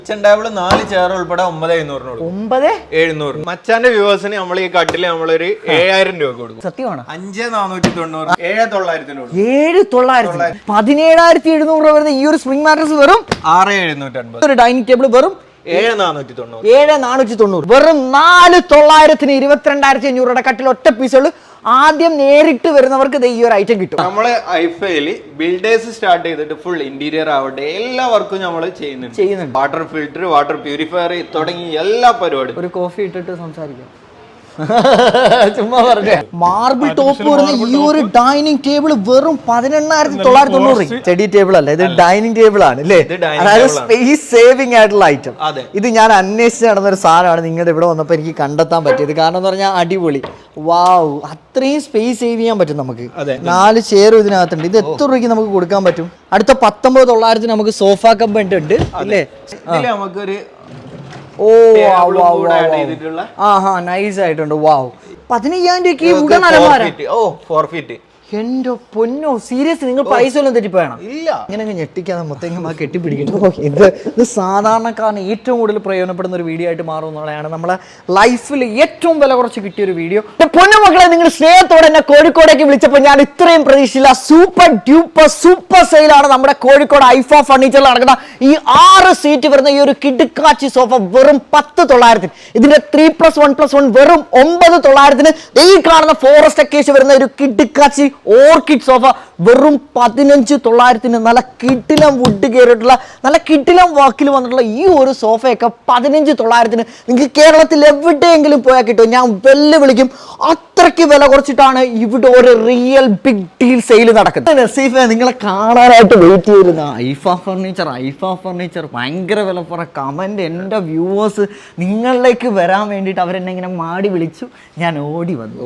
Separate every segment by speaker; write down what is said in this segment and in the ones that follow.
Speaker 1: Kitchen table 4 chair ഉൾപ്പെടെ 9,700 മച്ചാന്റെ വ്യൂവേഴ്സിന് നമ്മൾ ഈ കട്ടില് നമ്മളൊരു 7,000 രൂപ കൊടുക്കും.
Speaker 2: സത്യമാണ്.
Speaker 1: 5,490 7,900
Speaker 2: 17,700 രൂപ വരുന്ന ഈ ഒരു സ്പ്രിംഗ് മാട്രസ് വെറും
Speaker 1: 6,750.
Speaker 2: ഒരു ഡൈനിങ് ടേബിൾ വെറും
Speaker 1: 7,490
Speaker 2: വെറും 4,900 22,500 കട്ടിൽ ഒറ്റ പീസുകൾ. ആദ്യം നേരിട്ട് വരുന്നവർക്ക് ഈ ഒരു ഐറ്റം കിട്ടും.
Speaker 1: നമ്മള് ഐഫയില് ബിൽഡേഴ്സ് സ്റ്റാർട്ട് ചെയ്തിട്ട് ഫുൾ ഇന്റീരിയർ ആവട്ടെ എല്ലാ വർക്കും നമ്മൾ ചെയ്യുന്നുണ്ട്. വാട്ടർ ഫിൽറ്റർ, വാട്ടർ പ്യൂരിഫയർ തുടങ്ങി എല്ലാ പരിപാടിയും.
Speaker 2: ഒരു കോഫി ഇട്ടിട്ട് സംസാരിക്കാം. ചുമ്മാ പറഞ്ഞ മാർബിൾ ടോപ്പ് വരുന്ന ഈ ഒരു ഡൈനിങ് ടേബിൾ വെറും 18,990. സ്റ്റഡി ടേബിൾ അല്ല, ഇത് ഡൈനിങ് ടേബിൾ ആണ് അല്ലേ? അതായത് സ്പേസ് സേവിംഗ് ആയിട്ടുള്ള ഐറ്റം. ഇത് ഞാൻ അന്വേഷിച്ച് നടന്ന ഒരു സാധനമാണ്. നിങ്ങളുടെ ഇവിടെ വന്നപ്പോൾ എനിക്ക് കണ്ടെത്താൻ പറ്റിയത്. കാരണം എന്ന് പറഞ്ഞാൽ അടിപൊളി. വാവ്, അത്രയും സ്പേസ് സേവ് ചെയ്യാൻ പറ്റും നമുക്ക്. 4 ചെയർ ഇതിനകത്തുണ്ട്. ഇത് എത്ര രൂപയ്ക്ക് നമുക്ക് കൊടുക്കാൻ പറ്റും? അടുത്ത 19,900 നമുക്ക് സോഫ കമ്പ് ഉണ്ട് അല്ലേ?
Speaker 1: നമുക്കൊരു
Speaker 2: നൈസ് ആയിട്ടുണ്ട്. വാവ്, 15,000 രൂപയ്ക്ക് എന്റെ പൊന്നോ, സീരിയസ് നിങ്ങൾ പൈസ ഒന്നും തെറ്റിപ്പോയാണ്. ഇങ്ങനെ ഞെട്ടിക്കാതെ മൊത്തം കെട്ടിപ്പിടിക്കുന്നു. ഇത് സാധാരണക്കാരന് ഏറ്റവും കൂടുതൽ പ്രയോജനപ്പെടുന്ന ഒരു വീഡിയോ ആയിട്ട് മാറും എന്നുള്ളതാണ് നമ്മളെ ലൈഫിൽ ഏറ്റവും വില കുറച്ച് കിട്ടിയ ഒരു വീഡിയോ. പൊന്നു മക്കളെ, നിങ്ങൾ സ്നേഹത്തോടെ എന്നെ കോഴിക്കോടേക്ക് വിളിച്ചപ്പോൾ ഞാൻ ഇത്രയും പ്രതീക്ഷയില്ല. സൂപ്പർ സെയിലാണ് നമ്മുടെ കോഴിക്കോട് ഐഫ ഫർണിച്ചറിൽ നടക്കുന്ന ഈ 6 സീറ്റ് വരുന്ന ഈ ഒരു കിടുക്കാച്ചി സോഫ വെറും 10,900. ഇതിന്റെ 3+1+1 വെറും 9,900. ഈ കാണുന്ന ഫോറസ്റ്റ് അക്കേഷ്യ വരുന്ന ഒരു കിടുക്കാച്ചി ഓർക്കിഡ് സോഫ വെറും 15,900. നല്ല കിടിലം വുഡ് കയറിയിട്ടുള്ള നല്ല കിടിലം വാക്കിൽ വന്നിട്ടുള്ള ഈ ഒരു സോഫയൊക്കെ 15,900 നിങ്ങൾക്ക് കേരളത്തിൽ എവിടെയെങ്കിലും പോയാൽ കിട്ടും. ഞാൻ വെല്ലുവിളിക്കും, അത്രയ്ക്ക് വില കുറച്ചിട്ടാണ് ഇവിടെ ഒരു റിയൽ ബിഗ് ഡീൽ സെയിൽ നടക്കുന്നത്. നസീഫെ, നിങ്ങളെ കാണാനായിട്ട് വെയിറ്റ് ചെയ്തിരുന്ന ഐഫ ഫർണിച്ചർ ഭയങ്കര വില പറ കമന്റ്. എൻ്റെ വ്യൂവേഴ്സ് നിങ്ങളിലേക്ക് വരാൻ വേണ്ടിയിട്ട് അവരെന്നെ ഇങ്ങനെ മാടി വിളിച്ചു. ഞാൻ ഓടി വന്നു.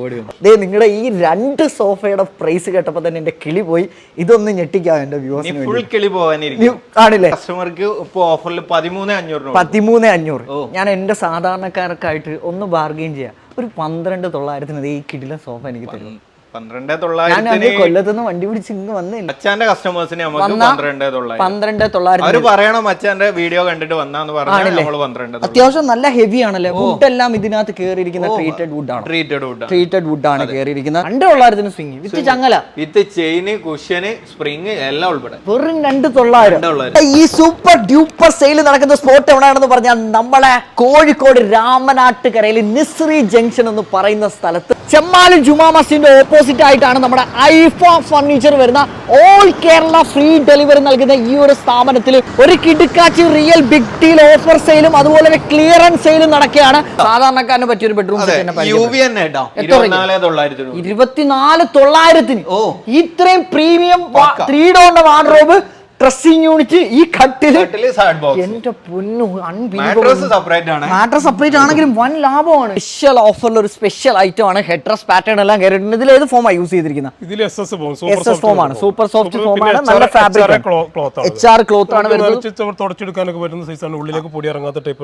Speaker 2: നിങ്ങളുടെ ഈ 2 സോഫയുടെ പ്രൈസ് കേട്ടപ്പോൾ തന്നെ എന്റെ കിളി പോയി. ഇതൊന്ന് ഞെട്ടിക്കാം എന്റെ വ്യൂവേഴ്സിന്.
Speaker 1: ഫുൾ കിളി പോകാനിരിക്കും
Speaker 2: ആണല്ലേ?
Speaker 1: കസ്റ്റമർക്ക് ഇപ്പോൾ ഓഫറിൽ
Speaker 2: 13,500. ഞാൻ എന്റെ സാധാരണക്കാർക്കായിട്ട് ഒന്ന് ബാർഗെയിൻ ചെയ്യാം. ഒരു 12,900 ഈ കിടിലൻ സോഫ എനിക്ക് തരും.
Speaker 1: 12,900
Speaker 2: കൊല്ലത്തുനിന്ന് വണ്ടി പിടിച്ച് ഇങ്ങ് വന്നേ.
Speaker 1: മച്ചാന്റെ കസ്റ്റമേഴ്സിന് 12,900 അവര് പറയണം മച്ചാന്റെ വീഡിയോ കണ്ടിട്ട് വന്നാന്ന് പറഞ്ഞാൽ.
Speaker 2: അത്യാവശ്യം നല്ല ഹെവി ആണല്ലേ? വുഡ് എല്ലാം ഇതിനകത്ത് കേറിയിരിക്കുന്ന ട്രീറ്റഡ് വുഡ് ആണ് കേറിയിരിക്കുന്നത്. 2,900 സ്പ്രിംഗ് വിത്ത് ചങ്ങല,
Speaker 1: വിത്ത് ചെയിന്, കുഷ്യന്, സ്പ്രിംഗ് എല്ലാം ഉൾപ്പെടെ
Speaker 2: വെറും 2,900. ഈ സൂപ്പർ ഡ്യൂപ്പർ സെയിൽ നടക്കുന്ന സ്പോട്ട് എവിടെയാണെന്ന് പറഞ്ഞാൽ നമ്മളെ കോഴിക്കോട് രാമനാട്ടുകരയിൽ നിസ്രി ജംഗ്ഷൻ എന്ന് പറയുന്ന സ്ഥലത്ത് ചെമ്മാലും ജുമാ മസ്ജിദിന്റെ ഓപ്പോസിറ്റ് ആയിട്ടാണ് നമ്മുടെ ഐഫ ഫർണിച്ചർ വരുന്ന ഓൾ കേരള ഫ്രീ ഡെലിവറി നൽകുന്ന ഈ ഒരു സ്ഥാപനത്തിൽ ഒരു കിടുക്കാച്ചി റിയൽ ബിഗ് ഡീൽ ഓഫർ സെയിലും അതുപോലെ ഒരു ക്ലിയറൻസ് സെയിലും നടക്കുകയാണ്. സാധാരണക്കാരന് പറ്റിയ ഒരു ബെഡ്റൂം 24,900. ഇത്രയും പ്രീമിയം 3 ഡോറിന്റെ വാർഡ്രോബ്, ഡ്രസ്സിംഗ് യൂണിറ്റ്, ഈ കട്ടില്, എന്റെ പൊന്നു മാട്രസ് സെപ്പറേറ്റ് ആണെങ്കിലും വൻ ലാഭമാണ്. സ്പെഷ്യൽ ഓഫറിൽ ഒരു സ്പെഷ്യൽ ഐറ്റം ആണ്. ഹെഡ്രസ് പാറ്റേൺ എല്ലാം കയറിയിട്ടുണ്ട്. ഇതിൽ ഏത് ഫോമാണ് യൂസ് ചെയ്തിരിക്കുന്നത്? SS ഫോം ആണ്. സൂപ്പർ സോഫ്റ്റ് ഫോം ആണ്. നല്ല ഫാബ്രിക് HR ക്ലോത്ത് ആണ് വരുന്നത്.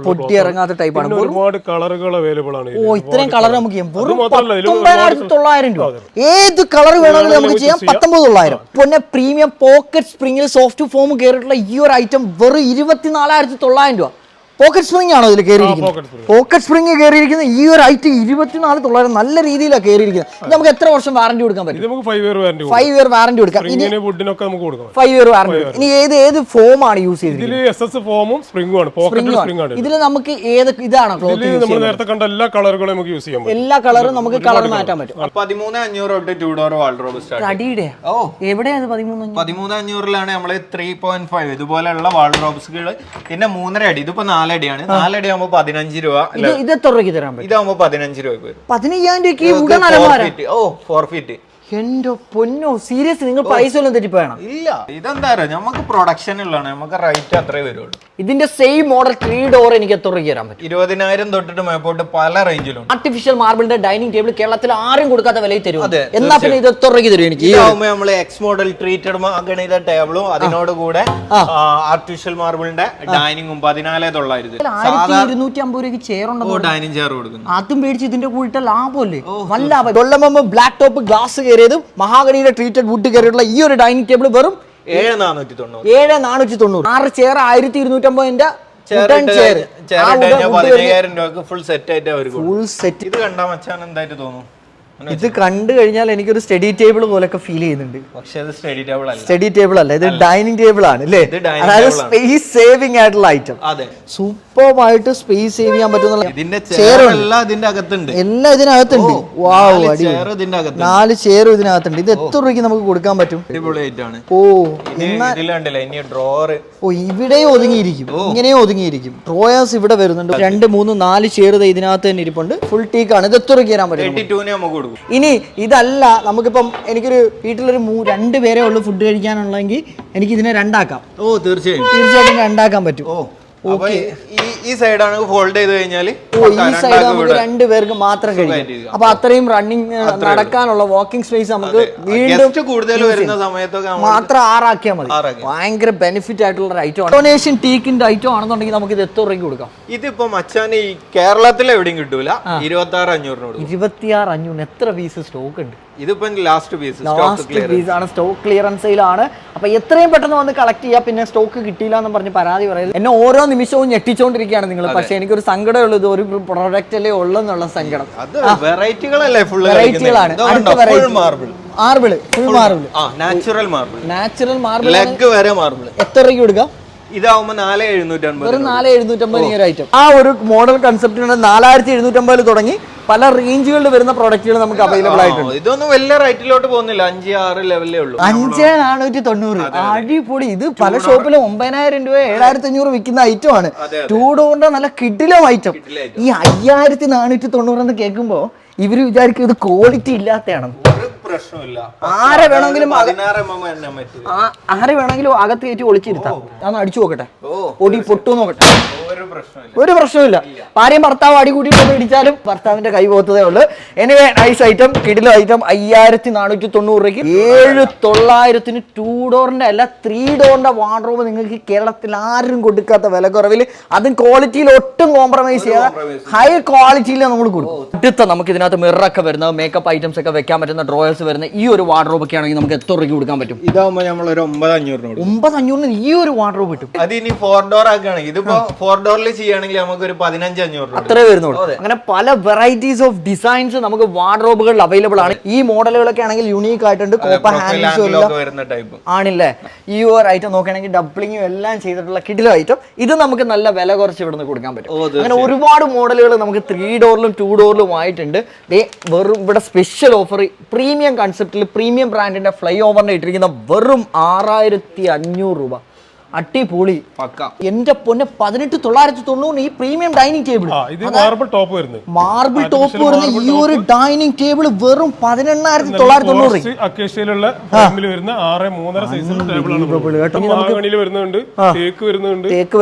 Speaker 2: പൊട്ടി ഇറങ്ങാത്ത ടൈപ്പാണ്.
Speaker 3: ഒരുപാട് കളറുകൾ അവൈലബിൾ ആണ്.
Speaker 2: ഇത്രയും കളർ നമുക്ക് ചെയ്യാം. വെറും 19,900 രൂപ. ഏത് കളർ വേണമെങ്കിലും നമുക്ക് ചെയ്യാം. 19,900. പിന്നെ പ്രീമിയം പോക്കറ്റ് സ്പ്രിംഗിൽ സോഫ്റ്റ് ഫോം കയറിയിട്ടുള്ള ഈ ഒരു ഐറ്റം വെറും 24,900 രൂപ. പോക്കറ്റ് സ്പ്രിംഗ് ആണോ ഇതിൽ കയറിയിരിക്കുന്നത്? പോക്കറ്റ് സ്പ്രിംഗ് കയറിയിരിക്കുന്ന ഈ ഒരു ഐറ്റം 24,900 നല്ല രീതിയിലാണ് കയറിയിരിക്കുന്നത്. നമുക്ക് എത്ര വർഷം വാറന്റി കൊടുക്കാൻ പറ്റും? 5 ഇയർ വാറന്റി കൊടുക്കാം. 5 ഇയർ വാറന്റി. ഇനി ഏത് ഫോം ആണ് യൂസ് ചെയ്തിരിക്കുന്നത്? ഇതിൽ നമുക്ക് ഇതാണോ ക്ലോത്ത്?
Speaker 3: എല്ലാ കളറുകളും നമുക്ക് യൂസ് ചെയ്യാം.
Speaker 2: എല്ലാ കളറും നമുക്ക് കളർ മാറ്റാൻ പറ്റും.
Speaker 1: 13,500 2 ഡോർ വാൾഡ്രോബ്
Speaker 2: അടിയുടെ എവിടെയാണ്?
Speaker 1: 13,500 നമ്മള് 3.5 ഇതുപോലെയുള്ള വാൾഡ്രോബ്സുകൾ. പിന്നെ 3.5 അടി, ഇതിപ്പോ 4 അടിയാണ്. 4 അടി ആകുമ്പോൾ 15 രൂപ.
Speaker 2: ഇത് എത്ര രൂപയ്ക്ക് തരാൻ പറ്റും?
Speaker 1: ഇതാകുമ്പോൾ 15 രൂപ വരും.
Speaker 2: 15,000
Speaker 1: 4 ഫീറ്റ്.
Speaker 2: എന്റെ പൊന്നോ, സീരിയസ് നിങ്ങൾ പൈസ ഒന്നും തെറ്റിപ്പോയാണ്.
Speaker 1: ഇല്ല, ഇതെന്താ നമുക്ക് പ്രൊഡക്ഷൻ ഉള്ളതാണ്. നമുക്ക് റേറ്റ് അത്രേ വരുള്ളൂ.
Speaker 2: ഇതിന്റെ സെയിം മോഡൽ 3 ഡോർ എനിക്ക് എത്ര രൂപ തരാൻ പറ്റും?
Speaker 1: 20,000 തൊട്ടിട്ട് മേപ്പോട്ട് പല റേഞ്ചിലും.
Speaker 2: ആർട്ടിഫിഷ്യൽ മാർബിളിന്റെ ഡൈനിങ് ടേബിൾ കേരളത്തിൽ ആരും കൊടുക്കാത്ത വിലയിൽ തരും. എന്നാ പിന്നെ ഇത് എത്ര രൂപയ്ക്ക് തരും എനിക്ക്?
Speaker 1: നമ്മള് എക്സ് മോഡൽ ട്രീറ്റഡ് ഗണിത ടേബിളും അതിനോട് കൂടെ ആർട്ടിഫിഷ്യൽ മാർബിളിന്റെ ഡൈനിങ്ങും 14,900.
Speaker 2: 1,250 രൂപയ്ക്ക് ചെയർ ഉണ്ടോ?
Speaker 1: ഡൈനിങ് ചെയർ കൊടുക്കുന്നു.
Speaker 2: അതും മേടിച്ച് ഇതിന്റെ കൂടെ ലാഭമല്ലേ? വല്ല ലാഭം. ബ്ലാക്ക് ടോപ്പ് ഗ്ലാസ് കയറിയതും മഹാഗണിയുടെ ട്രീറ്റഡ് വുഡ് കയറിയിട്ടുള്ള ഈ ഒരു ഡൈനിങ് ടേബിൾ വെറും
Speaker 1: 7,490.
Speaker 2: 6 ചെയർ 1,250
Speaker 1: $15,000 രൂപക്ക് ഫുൾ സെറ്റ് ആയിട്ട് അവർ
Speaker 2: ഫുൾ സെറ്റ്.
Speaker 1: ഇത് കണ്ടാ മച്ചാൻ എന്തായിട്ട് തോന്നും?
Speaker 2: ഇത് കണ്ടു കഴിഞ്ഞാൽ എനിക്കൊരു സ്റ്റഡി ടേബിൾ പോലൊക്കെ ഫീൽ ചെയ്യുന്നുണ്ട്.
Speaker 1: പക്ഷെ അത് സ്റ്റഡി ടേബിൾ അല്ല,
Speaker 2: സ്റ്റഡി ടേബിൾ അല്ല, ഇത് ഡൈനിങ് ടേബിൾ ആണ് അല്ലേ? അതായത് സ്പേസ് സേവിംഗ് ആയിട്ടുള്ള ഐറ്റം.
Speaker 1: അതെ,
Speaker 2: സൂപ്പർമായിട്ട് സ്പേസ് സേവ് ചെയ്യാൻ പറ്റുന്ന
Speaker 1: ഇതിന്റെ ചെയറെല്ലാം ഇതിന്റെ അകത്തുണ്ട്.
Speaker 2: എല്ലാം ഇതിനകത്തുണ്ട്. വാവ്, 4 ചെയറും ഇതിനകത്തുണ്ട്. ഇത് എത്ര രൂപയ്ക്ക് നമുക്ക് കൊടുക്കാൻ പറ്റും?
Speaker 1: അടിപൊളിയായിട്ടാണ്.
Speaker 2: ഓ,
Speaker 1: ഇനി ഡ്രോവർ
Speaker 2: ഇവിടെയും ഒതുങ്ങിയിരിക്കും, ഇങ്ങനെയും ഒതുങ്ങിയിരിക്കും. ഡ്രോയേഴ്സ് ഇവിടെ വരുന്നുണ്ട്. 2, 3, 4 ചെയർ ഇതിനകത്ത് തന്നെ ഇരിപ്പുണ്ട്. ഫുൾ ടീക്ക് ആണ്. ഇത് എത്ര രൂപയ്ക്ക് തരാൻ പറ്റും?
Speaker 1: 82 നമുക്ക് കൊടുക്കും.
Speaker 2: ഇനി ഇതല്ല, നമുക്കിപ്പം എനിക്കൊരു വീട്ടിലൊരു 2 പേരേ ഉള്ളൂ ഫുഡ് കഴിക്കാനുള്ളെങ്കിൽ എനിക്ക് ഇതിനെ 2 ആക്കാം.
Speaker 1: ഓ, തീർച്ചയായും
Speaker 2: 2 ആക്കാൻ പറ്റും.
Speaker 1: ഈ സൈഡാണ് ഫോൾഡ് ചെയ്ത് കഴിഞ്ഞാൽ
Speaker 2: ഈ സൈഡ് നമുക്ക് 2 പേർക്ക് മാത്രം കഴിയും. അപ്പൊ അത്രയും റണ്ണിങ് നടക്കാനുള്ള വാക്കിംഗ് സ്പേസ് നമുക്ക് വീണ്ടും
Speaker 1: കൂടുതൽ വരുന്ന സമയത്തൊക്കെ
Speaker 2: മാത്രം 6 ആക്കിയാൽ മതി. ഭയങ്കര ബെനിഫിറ്റ് ആയിട്ടുള്ള ഒരു ഐറ്റം ആണ്. ഡൊണേഷൻ ടീക്കിന്റെ ഐറ്റം ആണെന്നുണ്ടെങ്കിൽ നമുക്ക് ഇത് എത്ര രൂപയ്ക്ക് കൊടുക്കാം?
Speaker 1: ഇതിപ്പോ മച്ചാൻ ഈ കേരളത്തിൽ എവിടെയും കിട്ടൂല. 26,500
Speaker 2: 26,500. എത്ര പീസ് സ്റ്റോക്ക് ഉണ്ട്?
Speaker 1: ഇതിപ്പോ ലാസ്റ്റ് പീസ്
Speaker 2: ആണ്, സ്റ്റോക്ക് ക്ലിയറൻസ് സെയിലാണ്. അപ്പൊ എത്രയും പെട്ടെന്ന് വന്ന് കളക്ട് ചെയ്യാം. പിന്നെ സ്റ്റോക്ക് കിട്ടിയില്ല എന്ന് പറഞ്ഞ് പരാതി പറയുന്നത് എന്നെ ഓരോ നിമിഷവും ഞെട്ടിച്ചോണ്ടിരിക്കുകയാണ് നിങ്ങൾ. പക്ഷെ എനിക്കൊരു സങ്കടമുള്ളൂ, ഇത് ഒരു പ്രൊഡക്റ്റ് അല്ലേ ഉള്ളെന്നുള്ള സങ്കടം.
Speaker 1: വെറൈറ്റികളല്ലേ? ഫുൾ
Speaker 2: വെറൈറ്റികളാണ്. Marble, full marble,
Speaker 1: natural marble, leg വരെ മാർബിൾ.
Speaker 2: എത്ര രൂപയ്ക്ക് കൊടുക്കാം?
Speaker 1: ഇതാവുമ്പോ 4,750.
Speaker 2: വെറും 4,750 ഈ ഒരു ഐറ്റം. ആ ഒരു മോഡൽ കൺസെപ്റ്റിന് 4,750 തുടങ്ങി പല റേഞ്ചുകളിൽ വരുന്ന പ്രോഡക്റ്റുകൾ നമുക്ക് അവൈലബിൾ ആയിട്ടുണ്ട്.
Speaker 1: ഇതൊന്നും വലിയ റേറ്റിലോട്ട് പോകുന്നില്ല, 5-6 ലെവലേ ഉള്ളൂ.
Speaker 2: 5,490. അടിപൊളി. ഇത് പല ഷോപ്പിലും 9,000 രൂപ 7,500 വിൽക്കുന്ന ഐറ്റം ആണ്. 2 ഡോറിന്റെ നല്ല കിടിലം ഐറ്റം. ഈ 5,490 എന്ന് കേൾക്കുമ്പോ ഇവര് വിചാരിക്കും ഇത് ക്വാളിറ്റി ഇല്ലാത്തതാണ്. ആരെ വേണമെങ്കിലും അകത്ത് കയറ്റി ഒളിച്ചിരുത്താം. ഞാൻ അടിച്ചു നോക്കട്ടെ, പൊടി പൊട്ടു നോക്കട്ടെ. ഒരു പ്രശ്നമില്ല. ഭാര്യയും ഭർത്താവ് അടി കൂട്ടിയിട്ട് ഇടിച്ചാലും ഭർത്താവിന്റെ കൈ പോകത്തതേ ഉള്ളൂ. എനിവേ, നൈസ് ഐറ്റം, കിടിലം ഐറ്റം. 5,490 രൂപയ്ക്ക് 7,900 2 ഡോറിന്റെ അല്ല 3 ഡോറിന്റെ വാർഡ്രോബ് നിങ്ങൾക്ക് കേരളത്തിൽ ആരും കൊടുക്കാത്ത വില കുറവിൽ, അതും ക്വാളിറ്റിയിൽ ഒട്ടും കോംപ്രമൈസ് ചെയ്യാതെ ഹൈ ക്വാളിറ്റിയിൽ നമ്മൾ കൊടുക്കും. അടുത്ത നമുക്ക് ഇതിനകത്ത് മിററൊക്കെ വരുന്ന മേക്കപ്പ് ഐറ്റംസ് ഒക്കെ വെക്കാൻ പറ്റുന്ന ഡ്രോയേഴ്സ് വരുന്ന ഈ ഒരു വാർഡ്രോബ് ഒക്കെ ആണെങ്കിൽ നമുക്ക് എത്ര രൂപയ്ക്ക് കൊടുക്കാൻ പറ്റും?
Speaker 1: ഇതാവുമ്പോൾ നമ്മൾ ഒരു 9,500.
Speaker 2: 9,500 ഈ ഒരു വാർഡ്രോബ് കിട്ടും.
Speaker 1: അത് ഇനി 4 ഡോർ ആക്കുകയാണെങ്കിൽ, ഇതിപ്പോ 4 ഡോറിൽ ചെയ്യുകയാണെങ്കിൽ നമുക്ക് ഒരു 15,500
Speaker 2: അത്രേ വരുന്നുള്ളൂ. അങ്ങനെ പല വെറൈറ്റീസ് ഓഫ് ഡിസൈൻസ് നമുക്ക് വാർഡ്രോബുകളിൽ അവൈലബിൾ ആണ്. ഈ മോഡലുകളൊക്കെ ആണെങ്കിൽ യൂണീക്ക് ആയിട്ടുണ്ട്. കോപ്പർ ഹാൻഡിൽസ് ആണില്ലേ? ഈ ഒരു ഐറ്റം നോക്കുകയാണെങ്കിൽ ഡബ്ലിങ്ങും എല്ലാം ചെയ്തിട്ടുള്ള കിടിലം ഐറ്റം. ഇത് നമുക്ക് നല്ല വില കുറച്ച് ഇവിടെ നിന്ന് കൊടുക്കാൻ പറ്റും. അങ്ങനെ ഒരുപാട് മോഡലുകൾ നമുക്ക് 3 ഡോറിലും 2 ഡോറിലും ആയിട്ടുണ്ട്. വെറും ഇവിടെ സ്പെഷ്യൽ ഓഫർ പ്രീമിയം കൺസെപ്റ്റിൽ പ്രീമിയം ബ്രാൻഡിന്റെ ഫ്ലൈ ഓവറിന് ഇട്ടിരിക്കുന്ന വെറും 6,500 രൂപ. അടിപൊളി പക്ക. എന്റെ പൊന്നെ, 18,990 ഈ premium dining table.
Speaker 3: Marble top വരുന്ന
Speaker 2: ഈ ഒരു ഡൈനിങ് ടേബിൾ വെറും 18,990.
Speaker 3: അക്കേഷ്യയിലുള്ള ഫാമിലി വരുന്ന 6.3 സൈസിലുള്ള ടേബിളാണ്. വരുന്നുണ്ട്, തേക്ക്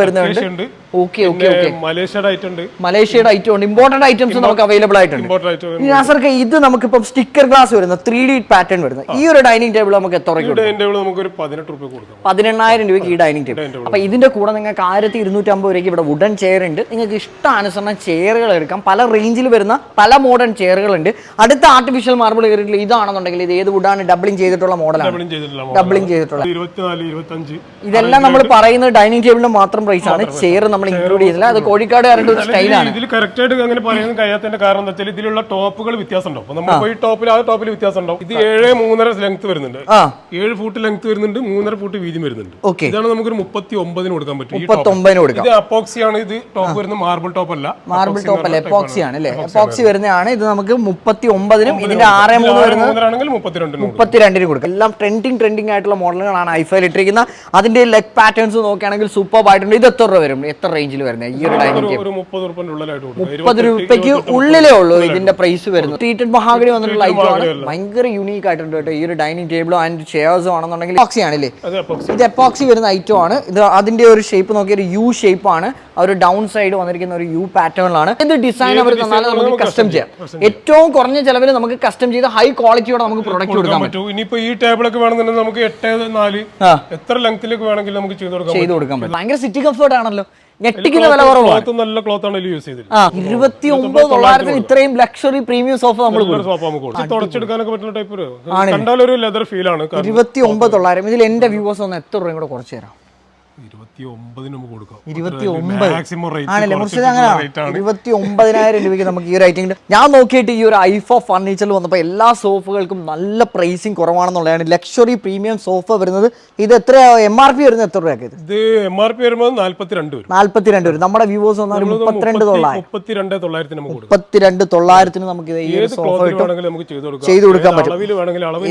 Speaker 3: വരുന്നുണ്ട്. മലേഷ്യയുടെ ഐറ്റം ഉണ്ട്. ഇമ്പോർട്ടന്റ് ഐറ്റംസ് നമുക്ക് അവൈലബിൾ ആയിട്ടുണ്ട്. ഇത് നമുക്കിപ്പം സ്റ്റിക്കർ ഗ്ലാസ് വരുന്ന 3D പാറ്റേൺ വരുന്ന ഈ ഒരു ഡൈനിങ് ടേബിൾ നമുക്ക് എത്ര രൂപ? 18,000 രൂപയ്ക്ക് ഈ ഡൈനിങ് ടേബിൾ. അപ്പൊ ഇതിന്റെ കൂടെ നിങ്ങൾക്ക് 1,250 രൂപയ്ക്ക് ഇവിടെ വുഡൻ ചെയർ ഉണ്ട്. നിങ്ങൾക്ക് ഇഷ്ടാനുസരണം ചെയറുകൾ എടുക്കാം. പല റേഞ്ചിൽ വരുന്ന പല മോഡേൺ ചെയറുകൾ ഉണ്ട്. അടുത്ത ആർട്ടിഫിഷ്യൽ മാർബിൾ കയറിയിട്ടുള്ള ഇതാണെന്നുണ്ടെങ്കിൽ ഇത് ഏത് വുഡാണ്? ഡബ്ലിംഗ് ചെയ്തിട്ടുള്ള മോഡലാണ്. ഡബ്ലിംഗ് ചെയ്തിട്ടുള്ള ഇതെല്ലാം നമ്മൾ പറയുന്നത് ഡൈനിങ് ടേബിളിന്റെ മാത്രം പ്രൈസ് ആണ്. ചെയർ നമ്മൾ ഇൻക്ലൂഡ് ചെയ്തില്ല. അത് കോഴിക്കാട് ഒരു സ്റ്റൈലാണ്. ഇതിൽ കറക്റ്റ് ആയിട്ട് അങ്ങനെ പറയാൻ കഴിയാത്തതിന്റെ കാരണം എന്താ വെച്ചാൽ ഇതിലുള്ള ടോപ്പുകൾ വ്യത്യാസം ഉണ്ടാവും. നമ്മൾ ഈ ടോപ്പിൽ ആ ടോപ്പിൽ വ്യത്യാസം ഉണ്ടാവും. ഇത് 7.3 ലെങ്ത് വരുന്നുണ്ട്, 7 ഫൂട്ട് ലെങ്ത് വരുന്നുണ്ട്, 3.5 ഫൂട്ട് വീതി വരുന്നുണ്ട്. ഇതാണ് നമുക്ക് 39 കൊടുക്കാൻ പറ്റും.
Speaker 2: 39 കൊടുക്കാം.
Speaker 3: ഇത് അപ്പോക്സി ആണ്. ഇത് ടോപ്പ് വരുന്ന മാർബിൾ ടോപ്പ് അല്ല,
Speaker 2: എപ്പോക്സി ആണ് അല്ലേ? എപ്പോക്സി വരുന്നതാണ്. ഇത് നമുക്ക് 39നും ഇതിന്റെ 6.3
Speaker 3: വരുന്നതാണെങ്കിൽ
Speaker 2: 32 കൊടുക്കാം. എല്ലാം ട്രെൻഡിങ് ആയിട്ടുള്ള മോഡലുകളാണ് ഐഫൈൽ ഇട്ടിരിക്കുന്നത്. അതിന്റെ ലെഗ് പാറ്റേൺസ് നോക്കുകയാണെങ്കിൽ സൂപ്പർ ആയിട്ടുണ്ട്. ഇത് എത്ര രൂപ വരും? എത്ര റേഞ്ചിൽ വരുന്നത് ഈ ഒരു ഡൈനിങ് ടേബിൾ? 30 രൂപയ്ക്ക് ഉള്ളിലേ ഉള്ളൂ ഇതിന്റെ പ്രൈസ് വരുന്നത്. ട്രീറ്റഡ് മഹാഗണി വന്നിട്ടുള്ള ഐറ്റമാണ്. ഭയങ്കര യൂണീക്ക് ആയിട്ടുണ്ട് കേട്ടോ ഈ ഒരു ഡൈനിങ് ടേബിളും ആൻഡ് ചെയർസും ആണെന്നുണ്ടെങ്കിൽ. എപ്പോക്സി ആണല്ലേ? ഇത് എപ്പോക്സി വരുന്ന ഐറ്റം ആണ്. ഇത് അതിന്റെ ഒരു ഷേപ്പ് നോക്കിയ ഒരു യു ഷേപ്പ് ആണ്. ആ ഒരു ഡൗൺ സൈഡ് വന്നിരിക്കുന്ന ഒരു യു പാറ്റേണിലാണ്. ഇത് ഡിസൈൻ അവർ തന്നാലും നമുക്ക് കസ്റ്റം ചെയ്യാം. ഏറ്റവും കുറഞ്ഞ ചെലവിൽ നമുക്ക് കസ്റ്റം ചെയ്ത് ഹൈ ക്വാളിറ്റിയോടെ നമുക്ക് പ്രൊഡക്റ്റ് കൊടുക്കാൻ പറ്റും.
Speaker 3: ഇനിയിപ്പോ ഈ ടേബിൾ ഒക്കെ വേണമെന്നുണ്ടെങ്കിൽ നമുക്ക് 8.4 എത്ര ലെങ്ത്തിലേക്ക് വേണമെങ്കിൽ നമുക്ക് ചെയ്ത് കൊടുക്കാൻ പറ്റും.
Speaker 2: ഭയങ്കര സിറ്റി കംഫർട്ട് ആണല്ലോ. ഞെട്ടിക്കുന്ന വില കുറവാണ്.
Speaker 3: നല്ല ക്ലോത്ത് ആണ് യൂസ് ചെയ്തത്.
Speaker 2: 29,900 ഇത്രയും ലക്ഷറി പ്രീമിയം സോഫ നമ്മൾ
Speaker 3: തുടച്ചെടുക്കാനൊക്കെ പറ്റുന്ന ടൈപ്പ്. കണ്ടാൽ ഒരു ലെതർ ഫീൽ ആണ്.
Speaker 2: 29,900. ഇതിൽ എന്റെ വ്യൂവേഴ്സ് ഒന്ന് എത്ര രൂപയും കൂടെ കുറച്ച് തരാം?
Speaker 4: 29 നമുക്ക് കൊടുക്കാം.
Speaker 2: 29
Speaker 4: മാക്സിമം റേറ്റ്
Speaker 2: ആണല്ലേ മുർഷിദ്? അങ്ങനെയാണ് 29,000 രൂപയ്ക്ക് നമുക്ക് ഈ ഒരു ഐറ്റം. ഞാൻ നോക്കിയിട്ട് ഈ ഒരു ഐഫോ ഫർണിച്ചറിൽ വന്നപ്പോൾ എല്ലാ സോഫകൾക്കും നല്ല പ്രൈസിങ് കുറവാണെന്നുള്ളതാണ്. ലക്ഷറി പ്രീമിയം സോഫ വരുന്നത് ഇത് എത്ര MRP വരുന്നത്? എത്ര രൂപയ്ക്ക്
Speaker 4: ഇത് MRP വരുമ്പോൾ 42 വരും.
Speaker 2: 42 വരും. നമ്മുടെ വ്യൂവേഴ്സ് വന്നാൽ
Speaker 4: 32,900 നമുക്ക് കൊടുക്കാം.
Speaker 2: 32,900 നമുക്ക് ഈ ഒരു സോഫ ചെയ്തു കൊടുക്കാൻ പറ്റും.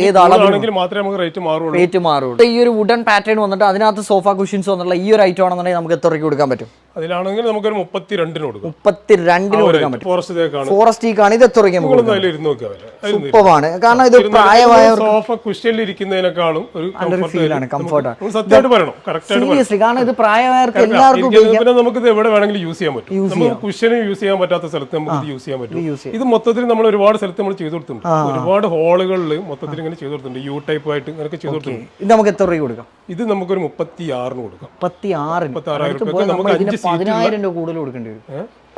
Speaker 2: ഏത് അളവിലാണെങ്കിൽ
Speaker 4: മാത്രമേ നമുക്ക് റേറ്റ് മാറുള്ളൂ.
Speaker 2: റേറ്റ് മാറുള്ളൂ. ഈ ഒരു വുഡൻ പാറ്റേൺ വന്നിട്ട് അതിനകത്ത് സോഫ കുഷ്യൻസ് വന്നിട്ടുള്ള ഈ ഒരു ഐറ്റം ആണെന്നുണ്ടെങ്കിൽ നമുക്ക് എത്ര രൂപയ്ക്ക് കൊടുക്കാൻ പറ്റും?
Speaker 4: അതിലാണെങ്കിൽ നമുക്കൊരു 32 കൊടുക്കാം.
Speaker 2: 32 കൊടുക്കാൻ പറ്റും.
Speaker 4: ഫോറസ്റ്റ്
Speaker 2: ഫോറസ്റ്റീക്കാണ്. ഇത് എത്ര രൂപയ്ക്ക് സൂപ്പറാണ്. കാരണം ഇത് പ്രായമായ
Speaker 4: സോഫ കുഷ്യനിൽ ഇരിക്കുന്നതിനേക്കാളും ഒരു
Speaker 2: ഫീലാണ്, കംഫർട്ടാണ്.
Speaker 4: സത്യമായിട്ട് പറയണം,
Speaker 2: സീരിയസ്ലി കാരണം ഇത് പ്രായമായവർക്ക് എല്ലാവർക്കും
Speaker 4: പിന്നെ നമുക്ക് ഇത് എവിടെ വേണമെങ്കിലും യൂസ് ചെയ്യാൻ പറ്റും. നമുക്ക് കുഷ്യന് യൂസ് ചെയ്യാൻ പറ്റാത്ത സ്ഥലത്ത് നമുക്ക് ഇത് യൂസ് ചെയ്യാൻ പറ്റും. ഇത് മൊത്തത്തിൽ നമ്മൾ ഒരുപാട് സ്ഥലത്ത് നമ്മൾ ചെയ്തു കൊടുത്തിട്ടുണ്ട്. ഒരുപാട് ഹോളുകളിൽ മൊത്തത്തിൽ ഇങ്ങനെ ചെയ്തു കൊടുത്തിട്ടുണ്ട്. യു ടൈപ്പ് ആയിട്ട് ഇങ്ങനെ ചെയ്തു കൊടുത്തിട്ടുണ്ട്.
Speaker 2: ഇത് നമുക്ക് എത്ര രൂപ കൊടുക്കാം?
Speaker 4: ഇത് നമുക്കൊരു 36 കൊടുക്കാം.
Speaker 2: 36 നമുക്ക് 10,000 രൂപ കൂടുതൽ കൊടുക്കേണ്ടി വരും.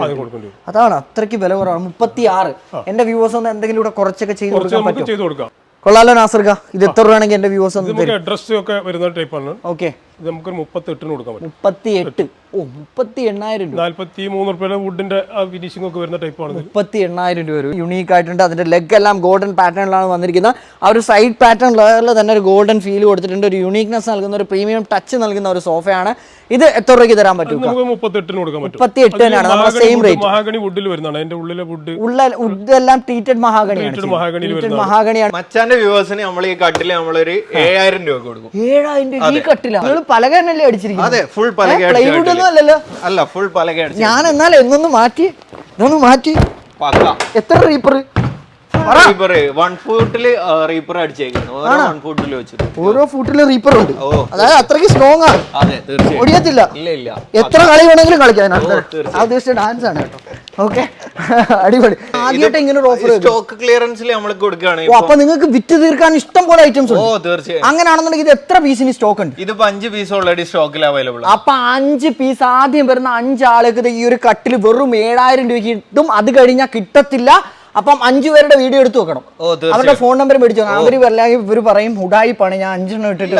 Speaker 4: അത് കൊടുക്കേണ്ടി വരും.
Speaker 2: അതാണ് അത്രയ്ക്ക് വില കുറവാണ്. 36. എന്റെ വ്യൂവേഴ്സ് ഒന്ന് എന്തെങ്കിലും ഇവിടെ കുറച്ചൊക്കെ ചെയ്ത് കൊടുക്കാൻ പറ്റും?
Speaker 4: ചെയ്തു കൊടുക്കാം.
Speaker 2: കൊള്ളാലോ നാസർക്ക. ഇത് എത്ര രൂപയാണെങ്കിൽ എന്റെ വ്യൂവേഴ്സ് ഒന്ന്
Speaker 4: അഡ്രസ് ഒക്കെ വരുന്ന ടൈപ്പാണ്.
Speaker 2: ഓക്കെ,
Speaker 4: ഇത് നമുക്ക് 38 കൊടുക്കാൻ പറ്റും.
Speaker 2: 38. ഓ, 38,000 രൂപ.
Speaker 4: 43 രൂപയുടെ വുഡിന്റെ ഫിനിഷിംഗ് ഒക്കെ വരുന്ന ടൈപ്പാണ്.
Speaker 2: 38,000 രൂപ വരും. യുണീക്ക് ആയിട്ടുണ്ട്. അതിന്റെ ലെഗ് എല്ലാം ഗോൾഡൻ പാറ്റേണിലാണ് വന്നിരിക്കുന്നത്. ആ ഒരു സൈഡ് പാറ്റേണിൽ തന്നെ ഒരു ഗോൾഡൻ ഫീൽ കൊടുത്തിട്ടുണ്ട്. ഒരു യുണീക്നെസ് നൽകുന്ന ഒരു പ്രീമിയം ടച്ച് നൽകുന്ന ഒരു സോഫയാണ്. ഇത് എത്ര രൂപയ്ക്ക് തരാൻ പറ്റും?
Speaker 4: 38 കൊടുക്കാൻ പറ്റും.
Speaker 2: 38 തന്നെയാണ് നമ്മുടെ സെയിം റേറ്റ്.
Speaker 4: മഹാഗണി വുഡിൽ വരുന്നതാണ്. അതിന്റെ ഉള്ളിലെ വുഡ്
Speaker 2: എല്ലാം ട്രീറ്റഡ് മഹാഗണിയാണ്.
Speaker 1: മച്ചാന്റെ വ്യൂവേഴ്സിന് നമ്മൾ ഈ കട്ടില് നമ്മളൊരു 7,000 രൂപ കൊടുക്കും.
Speaker 2: 7,000 രൂപ ഈ കട്ടില? പലക തന്നെയല്ലേ അടിച്ചിരിക്കുന്നത്?
Speaker 1: അതെ, ഫുൾ പലക.
Speaker 2: അല്ലല്ലോ,
Speaker 1: അല്ല, ഫുൾ പലക.
Speaker 2: ഞാൻ എന്നാൽ എന്നൊന്ന് മാറ്റി, ഇതൊന്ന് മാറ്റി. എത്ര റീപ്പർ?
Speaker 1: 1 ഫൂട്ടില് റീപ്പർ അടിച്ചേക്കുന്നു.
Speaker 2: ഓരോ ഫൂട്ടില് റീപ്പർ ഉണ്ട്. അതായത് അത്രയ്ക്ക് സ്ട്രോങ് ആണ്.
Speaker 1: അതെ, തീർച്ചയായും
Speaker 2: ഒടിയത്തില്ല.
Speaker 1: ഇല്ല.
Speaker 2: എത്ര കളി വേണമെങ്കിലും കളിക്കാൻ. ഉദ്ദേശിച്ച ഡാൻസ് ആണ് കേട്ടോ. ഓക്കെ, അടിപൊളി. ആദ്യമായിട്ട് ഇങ്ങനെ ഒരു ഓഫർ
Speaker 1: സ്റ്റോക്ക് ക്ലിയറൻസിൽ നമ്മൾ കൊടുക്കുകയാണ്.
Speaker 2: അപ്പൊ നിങ്ങൾക്ക് വിറ്റ് തീർക്കാൻ ഇഷ്ടം പോലെ ഐറ്റംസ് ഉണ്ട്.
Speaker 1: തീർച്ചയായും.
Speaker 2: അങ്ങനെയാണെന്നുണ്ടെങ്കിൽ ഇത് എത്ര പീസിന് സ്റ്റോക്ക് ഉണ്ട്?
Speaker 1: ഇതിപ്പോ 5 പീസ് ഓൾറെഡി സ്റ്റോക്കിൽ അവൈലബിൾ.
Speaker 2: അപ്പൊ 5 പീസ് ആദ്യം വരുന്ന 5 ആൾക്ക് ഈ ഒരു കട്ടിൽ വെറും 7,000 രൂപ കിട്ടും. അത് കഴിഞ്ഞാൽ കിട്ടത്തില്ല. അപ്പം 5 പേരുടെ വീഡിയോ എടുത്ത് വെക്കണം. അവരുടെ ഫോൺ നമ്പർ മേടിച്ചു. അവര് ഇവര് പറയും ഉടായിപ്പാണ്, ഞാൻ 5 എണ്ണം ഇട്ടിട്ട്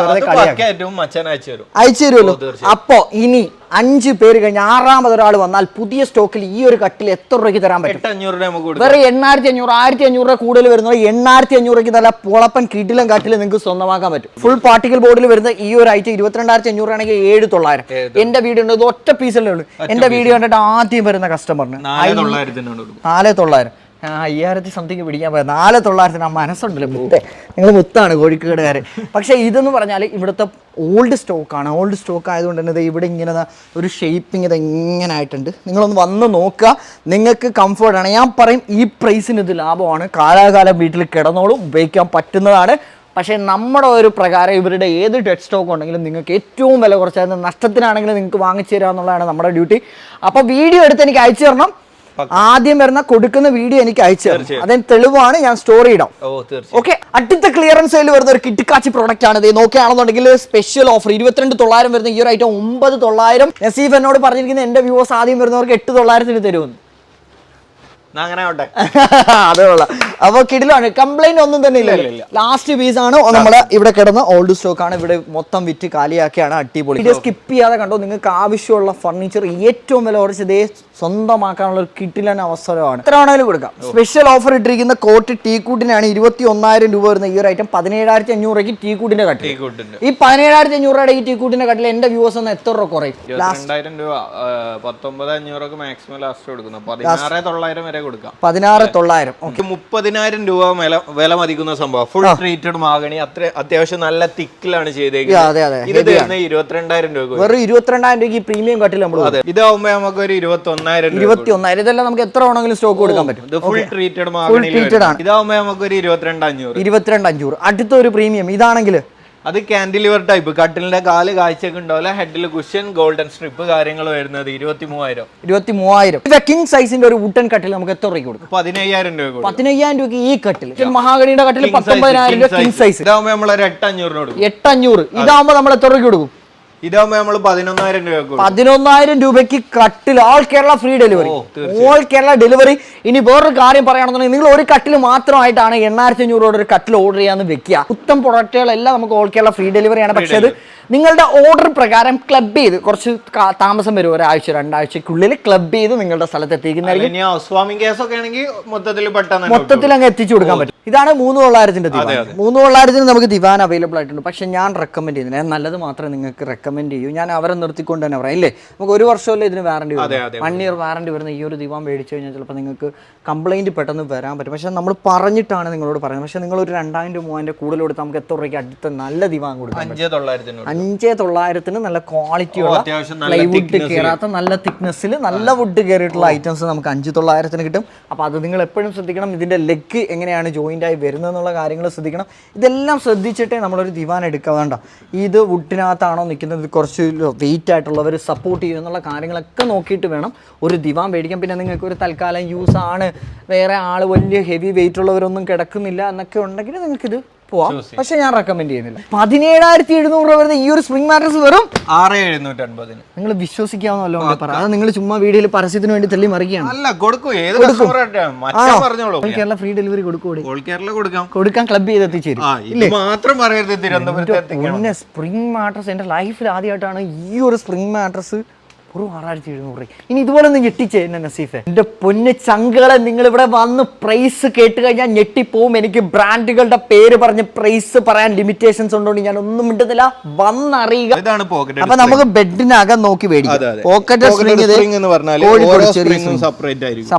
Speaker 2: അയച്ചു തരുമല്ലോ. അപ്പൊ ഇനി 5 പേര് കഴിഞ്ഞ് 6ാമത് ഒരാൾ വന്നാൽ പുതിയ സ്റ്റോക്കിൽ ഈ ഒരു കട്ടിൽ എത്ര രൂപയ്ക്ക് തരാൻ പറ്റും?
Speaker 1: 8,500
Speaker 2: വേറെ 8,500 1,500 രൂപ കൂടുതൽ വരുന്നത് 8,500 രൂപയ്ക്ക് നല്ല പൊളപ്പൻ കിടിലം കട്ടിൽ നിങ്ങൾക്ക് സ്വന്തമാക്കാൻ പറ്റും. ഫുൾ പാർട്ടിക്കൽ ബോർഡിൽ വരുന്ന ഈ ഒരു ഐറ്റം 22,500 ആണെങ്കിൽ 7,900. എന്റെ വീഡിയോ ഉണ്ട്, ഇത് ഒറ്റ പീസല്ലേ ഉള്ളൂ. എന്റെ വീഡിയോ കണ്ടിട്ട് ആദ്യം വരുന്ന കസ്റ്റമറിന് 4,900. 5,000 സംതിങ് പിടിക്കാൻ പോയത് 4,900. ആ മനസ്സുണ്ടല്ലോ മുത്തേ, നിങ്ങൾ മുത്താണ് കോഴിക്കോടുകാരൻ. പക്ഷേ ഇതെന്ന് പറഞ്ഞാൽ ഇവിടുത്തെ ഓൾഡ് സ്റ്റോക്കാണ്. ഓൾഡ് സ്റ്റോക്ക് ആയതുകൊണ്ട് തന്നെ ഇവിടെ ഇങ്ങനെ ഒരു ഷേപ്പിംഗ് ഇത് എങ്ങനെ ആയിട്ടുണ്ട്. നിങ്ങളൊന്ന് വന്ന് നോക്കുക, നിങ്ങൾക്ക് കംഫർട്ടാണ്. ഞാൻ പറയും ഈ പ്രൈസിന് ഇത് ലാഭമാണ്. കാലാകാലം വീട്ടിൽ കിടന്നോളും, ഉപയോഗിക്കാൻ പറ്റുന്നതാണ്. പക്ഷേ നമ്മുടെ ഒരു പ്രകാരം ഇവരുടെ ഏത് ഡെഡ് സ്റ്റോക്ക് ഉണ്ടെങ്കിലും നിങ്ങൾക്ക് ഏറ്റവും വില കുറച്ചായിരുന്നു നഷ്ടത്തിനാണെങ്കിലും നിങ്ങൾക്ക് വാങ്ങിച്ചു തരിക എന്നുള്ളതാണ് നമ്മുടെ ഡ്യൂട്ടി. അപ്പോൾ വീഡിയോ എടുത്ത് എനിക്ക് അയച്ചു തരണം. ആദ്യം വരുന്ന കൊടുക്കുന്ന വീഡിയോ എനിക്ക് അയച്ചു തരും. അതിന് തെളിവാണ് ഞാൻ സ്റ്റോറി ഇടാം. ഓക്കെ, അടുത്ത ക്ലിയറൻസ് സെയിൽ വരുന്ന ഒരു കിട്ടിക്കാച്ചി പ്രോഡക്റ്റ് ആണ്. ഇത് നോക്കുകയാണെന്നുണ്ടെങ്കിൽ സ്പെഷ്യൽ ഓഫർ 22,900 വരുന്ന ഈ ഒരു ഐറ്റം 9,900. നസീഫ് എന്നോട് പറഞ്ഞിരിക്കുന്നത് എന്റെ വ്യൂവേഴ്സ് ആദ്യം വരുന്നവർക്ക് 8,900 തരുമെന്ന്. അതേ ഉള്ള. അപ്പൊ കിടിലാണ്, കംപ്ലൈന്റ് ഒന്നും തന്നെ ഇല്ല. ലാസ്റ്റ് പീസ് ആണ് നമ്മള് ഇവിടെ കിടന്ന ഓൾഡ് സ്റ്റോക്ക് ആണ്. ഇവിടെ മൊത്തം വിറ്റ് കാലിയാക്കിയാണ്. അടിപൊളി. വീഡിയോ സ്കിപ്പ് ചെയ്യാതെ കണ്ടോ. നിങ്ങൾക്ക് ആവശ്യമുള്ള ഫർണിച്ചർ ഏറ്റവും വില കുറച്ച് ഇതേ സ്വന്തമാക്കാനുള്ള ഒരു കിട്ടിലൻ അവസരമാണ്. എത്ര വേണമെങ്കിലും കൊടുക്കാം. സ്പെഷ്യൽ ഓഫർ ഇട്ടിരിക്കുന്ന കോട്ട് ടീ കൂട്ടിനാണ് 21,000 രൂപ വരുന്ന ഈ ഒരു ഐറ്റം 17,500 രൂപയ്ക്ക് ടീ കൂട്ടിന്റെ കട്ടിൽ. ഈ 17,500 രൂപയുടെ ഈ ടീ കൂട്ടിന്റെ കട്ടിൽ എന്റെ വ്യൂവേഴ്സ് ഒന്ന് എത്ര രൂപ കുറയും?
Speaker 1: 2,000 രൂപ 19,500 മാക്സിമം ലാസ്റ്റ് കൊടുക്കുന്നത് 16,900 വരെ കൊടുക്കാം.
Speaker 2: 16,900.
Speaker 1: 30,000 രൂപ വില മതിക്കുന്ന സംഭവം. ഫുൾ ട്രീറ്റഡ് മാഗണി, അത്യാവശ്യം നല്ല തിക്കിലാണ് ചെയ്തേക്കുന്നത്. ഇത് 22,000 രൂപ.
Speaker 2: വെറും 22,000 രൂപയ്ക്ക് പ്രീമിയം കട്ടിൽ നമ്മൾ.
Speaker 1: ഇതാവുമ്പോ നമുക്ക് ഒരു 21,000.
Speaker 2: ഇതെല്ലാം നമുക്ക് എത്ര വേണമെങ്കിലും സ്റ്റോക്ക് കൊടുക്കാൻ പറ്റും.
Speaker 1: ഫുൾ ട്രീറ്റഡ് മാഗണി ഇതാവുമ്പോ നമുക്ക് ഒരു 22,500.
Speaker 2: അടുത്തൊരു പ്രീമിയം ഇതാണെങ്കിൽ
Speaker 1: അത് കാൻഡിലിവർ ടൈപ്പ് കട്ടിലിന്റെ കാല് കാഴ്ചയൊക്കെ ഉണ്ടാവില്ല. ഹെഡിൽ കുഷ്യൻ ഗോൾഡൻ സ്ട്രിപ്പ് കാര്യങ്ങൾ വരുന്നത്
Speaker 2: 23,000. കിങ് സൈസിന്റെ ഒരു വുഡൻ കട്ടിൽ നമുക്ക് എത്ര രൂപയ്ക്ക് കൊടുക്കും?
Speaker 1: 15,000 രൂപ.
Speaker 2: 15,000 രൂപയ്ക്ക് ഈ കട്ടിൽ. മഹാഗണിയുടെ കട്ടിൽ 19,000 രൂപ കിങ് സൈസ്.
Speaker 1: ഇതാവുമ്പോ നമ്മൾ 8,500 കൊടുക്കും.
Speaker 2: 8,500. ഇതാവുമ്പോ നമ്മൾ എത്ര രൂപയ്ക്ക് കൊടുക്കും?
Speaker 1: ഇതാവുമ്പോ നമ്മൾ 11,000 രൂപ.
Speaker 2: 11,000 രൂപയ്ക്ക് കട്ടിൽ. All Kerala free delivery. All Kerala delivery. ഇനി വേറൊരു കാര്യം പറയുകയാണെന്നുണ്ടെങ്കിൽ നിങ്ങൾ ഒരു കട്ടിൽ മാത്രമായിട്ടാണ് 8,500 ഒരു കട്ടിൽ ഓർഡർ ചെയ്യാന്ന് വെക്കുക. ഉത്തം പ്രൊഡക്റ്റുകളെല്ലാം നമുക്ക് ഓൾ കേരള ഫ്രീ ഡെലിവറി ആണ്. പക്ഷേ അത്
Speaker 3: നിങ്ങളുടെ ഓർഡർ പ്രകാരം ക്ലബ് ചെയ്ത് കുറച്ച് താമസം വരും, ഒരാഴ്ച 2 ആഴ്ചക്കുള്ളിൽ ക്ലബ് ചെയ്ത് നിങ്ങളുടെ സ്ഥലത്ത് എത്തിക്കുന്നതായിരിക്കും. മൊത്തത്തിൽ അങ്ങ് എത്തിച്ചു കൊടുക്കാൻ പറ്റും. ഇതാണ് 3,900 ദിവാൻ. 3,900 നമുക്ക് ദിവാൻ അവൈലബിൾ ആയിട്ടുണ്ട്. പക്ഷെ ഞാൻ റെക്കമെൻഡ് ചെയ്യുന്നില്ല, ഞാൻ നല്ലത് മാത്രമേ നിങ്ങൾക്ക് റെക്കമെൻഡ് ചെയ്യൂ. ഞാൻ അവരെ നിർത്തിക്കൊണ്ട് തന്നെ പറയാം. ഇല്ലേ, നമുക്ക് 1 വർഷമല്ലേ ഇതിന് വാറണ്ടി വരും. 1 ഇയർ വാറണ്ടി വരുന്ന ഈ ഒരു ദിവാൻ മേടിച്ചു കഴിഞ്ഞാൽ ചിലപ്പോൾ നിങ്ങൾക്ക് കംപ്ലൈൻറ്റ് പെട്ടെന്ന് വരാൻ പറ്റും. പക്ഷെ നമ്മൾ പറഞ്ഞിട്ടാണ് നിങ്ങളോട് പറയുന്നത്. പക്ഷെ നിങ്ങൾ ഒരു 2,000-3,000 കൂടുതൽ കൊടുത്ത് നമുക്ക് എത്ര രൂപയ്ക്ക് അടുത്ത നല്ല ദിവാൻ കൊടുക്കാം. 5,900 നല്ല ക്വാളിറ്റിയുള്ള പ്ലൈവുഡ് കയറാത്ത നല്ല തിക്നെസ്സിൽ നല്ല വുഡ് കയറിയിട്ടുള്ള ഐറ്റംസ് നമുക്ക് 5,900 കിട്ടും. അപ്പോൾ അത് നിങ്ങൾ എപ്പോഴും ശ്രദ്ധിക്കണം. ഇതിൻ്റെ ലെഗ് എങ്ങനെയാണ് ജോയിൻ്റ് ആയി വരുന്നതെന്നുള്ള കാര്യങ്ങൾ ശ്രദ്ധിക്കണം. ഇതെല്ലാം ശ്രദ്ധിച്ചിട്ടേ നമ്മളൊരു ദിവാൻ എടുക്കുക. വേണ്ട ഇത് വുഡിനകത്താണോ നിൽക്കുന്നത്, കുറച്ച് വെയിറ്റ് ആയിട്ടുള്ളവർ സപ്പോർട്ട് ചെയ്യുന്നുള്ള കാര്യങ്ങളൊക്കെ നോക്കിയിട്ട് വേണം ഒരു ദിവാൻ മേടിക്കാൻ. പിന്നെ നിങ്ങൾക്ക് ഒരു തൽക്കാലം യൂസ് ആണ്, വേറെ ആൾ വലിയ ഹെവി വെയിറ്റ് ഉള്ളവരൊന്നും കിടക്കുന്നില്ല എന്നൊക്കെ ഉണ്ടെങ്കിൽ നിങ്ങൾക്കിത് പോവാം. പക്ഷെ ഞാൻ റെക്കമെൻഡ് ചെയ്യുന്നില്ല. 17,700 വരുന്ന ഈ ഒരു സ്പ്രിംഗ് മാട്രസ് വെറും
Speaker 1: 6,750.
Speaker 3: നിങ്ങൾ വിശ്വസിക്കാവുന്നല്ലോ പറ. അത് നിങ്ങൾ ചുമ്മാ വീഡിയോയിൽ പരസ്യത്തിന് വേണ്ടി തള്ളി മറിക്കുകയാണ്. കേരള ഫ്രീ ഡെലിവറി കൊടുക്കാം, ക്ലബ് ചെയ്ത് എത്തിച്ചേരും. പിന്നെ സ്പ്രിംഗ് മാട്രസ് എന്റെ ലൈഫിൽ ആദ്യമായിട്ടാണ് ഈ ഒരു സ്പ്രിംഗ് മാട്രസ് ഒരു 6,700. ഇനി ഇതുപോലെ ഒന്ന് ഞെട്ടിച്ചേ എന്നെ നസീഫെ. എന്റെ പൊന്ന് ചങ്കളെ, നിങ്ങൾ ഇവിടെ വന്ന് പ്രൈസ് കേട്ട് കഴിഞ്ഞാൽ ഞെട്ടിപ്പോവും. എനിക്ക് ബ്രാൻഡുകളുടെ പേര് പറഞ്ഞ് പ്രൈസ് പറയാൻ ലിമിറ്റേഷൻസ് ഉണ്ടോണ്ട് ഞാൻ ഒന്നും മിണ്ടുന്നില്ല, വന്നറിയുക. അപ്പൊ നമുക്ക് ബെഡിനകം നോക്കി മേടിക്കാം. പോക്കറ്റ് സ്പ്രിംഗ് എന്ന് പറഞ്ഞാൽ സെപ്പറേറ്റ്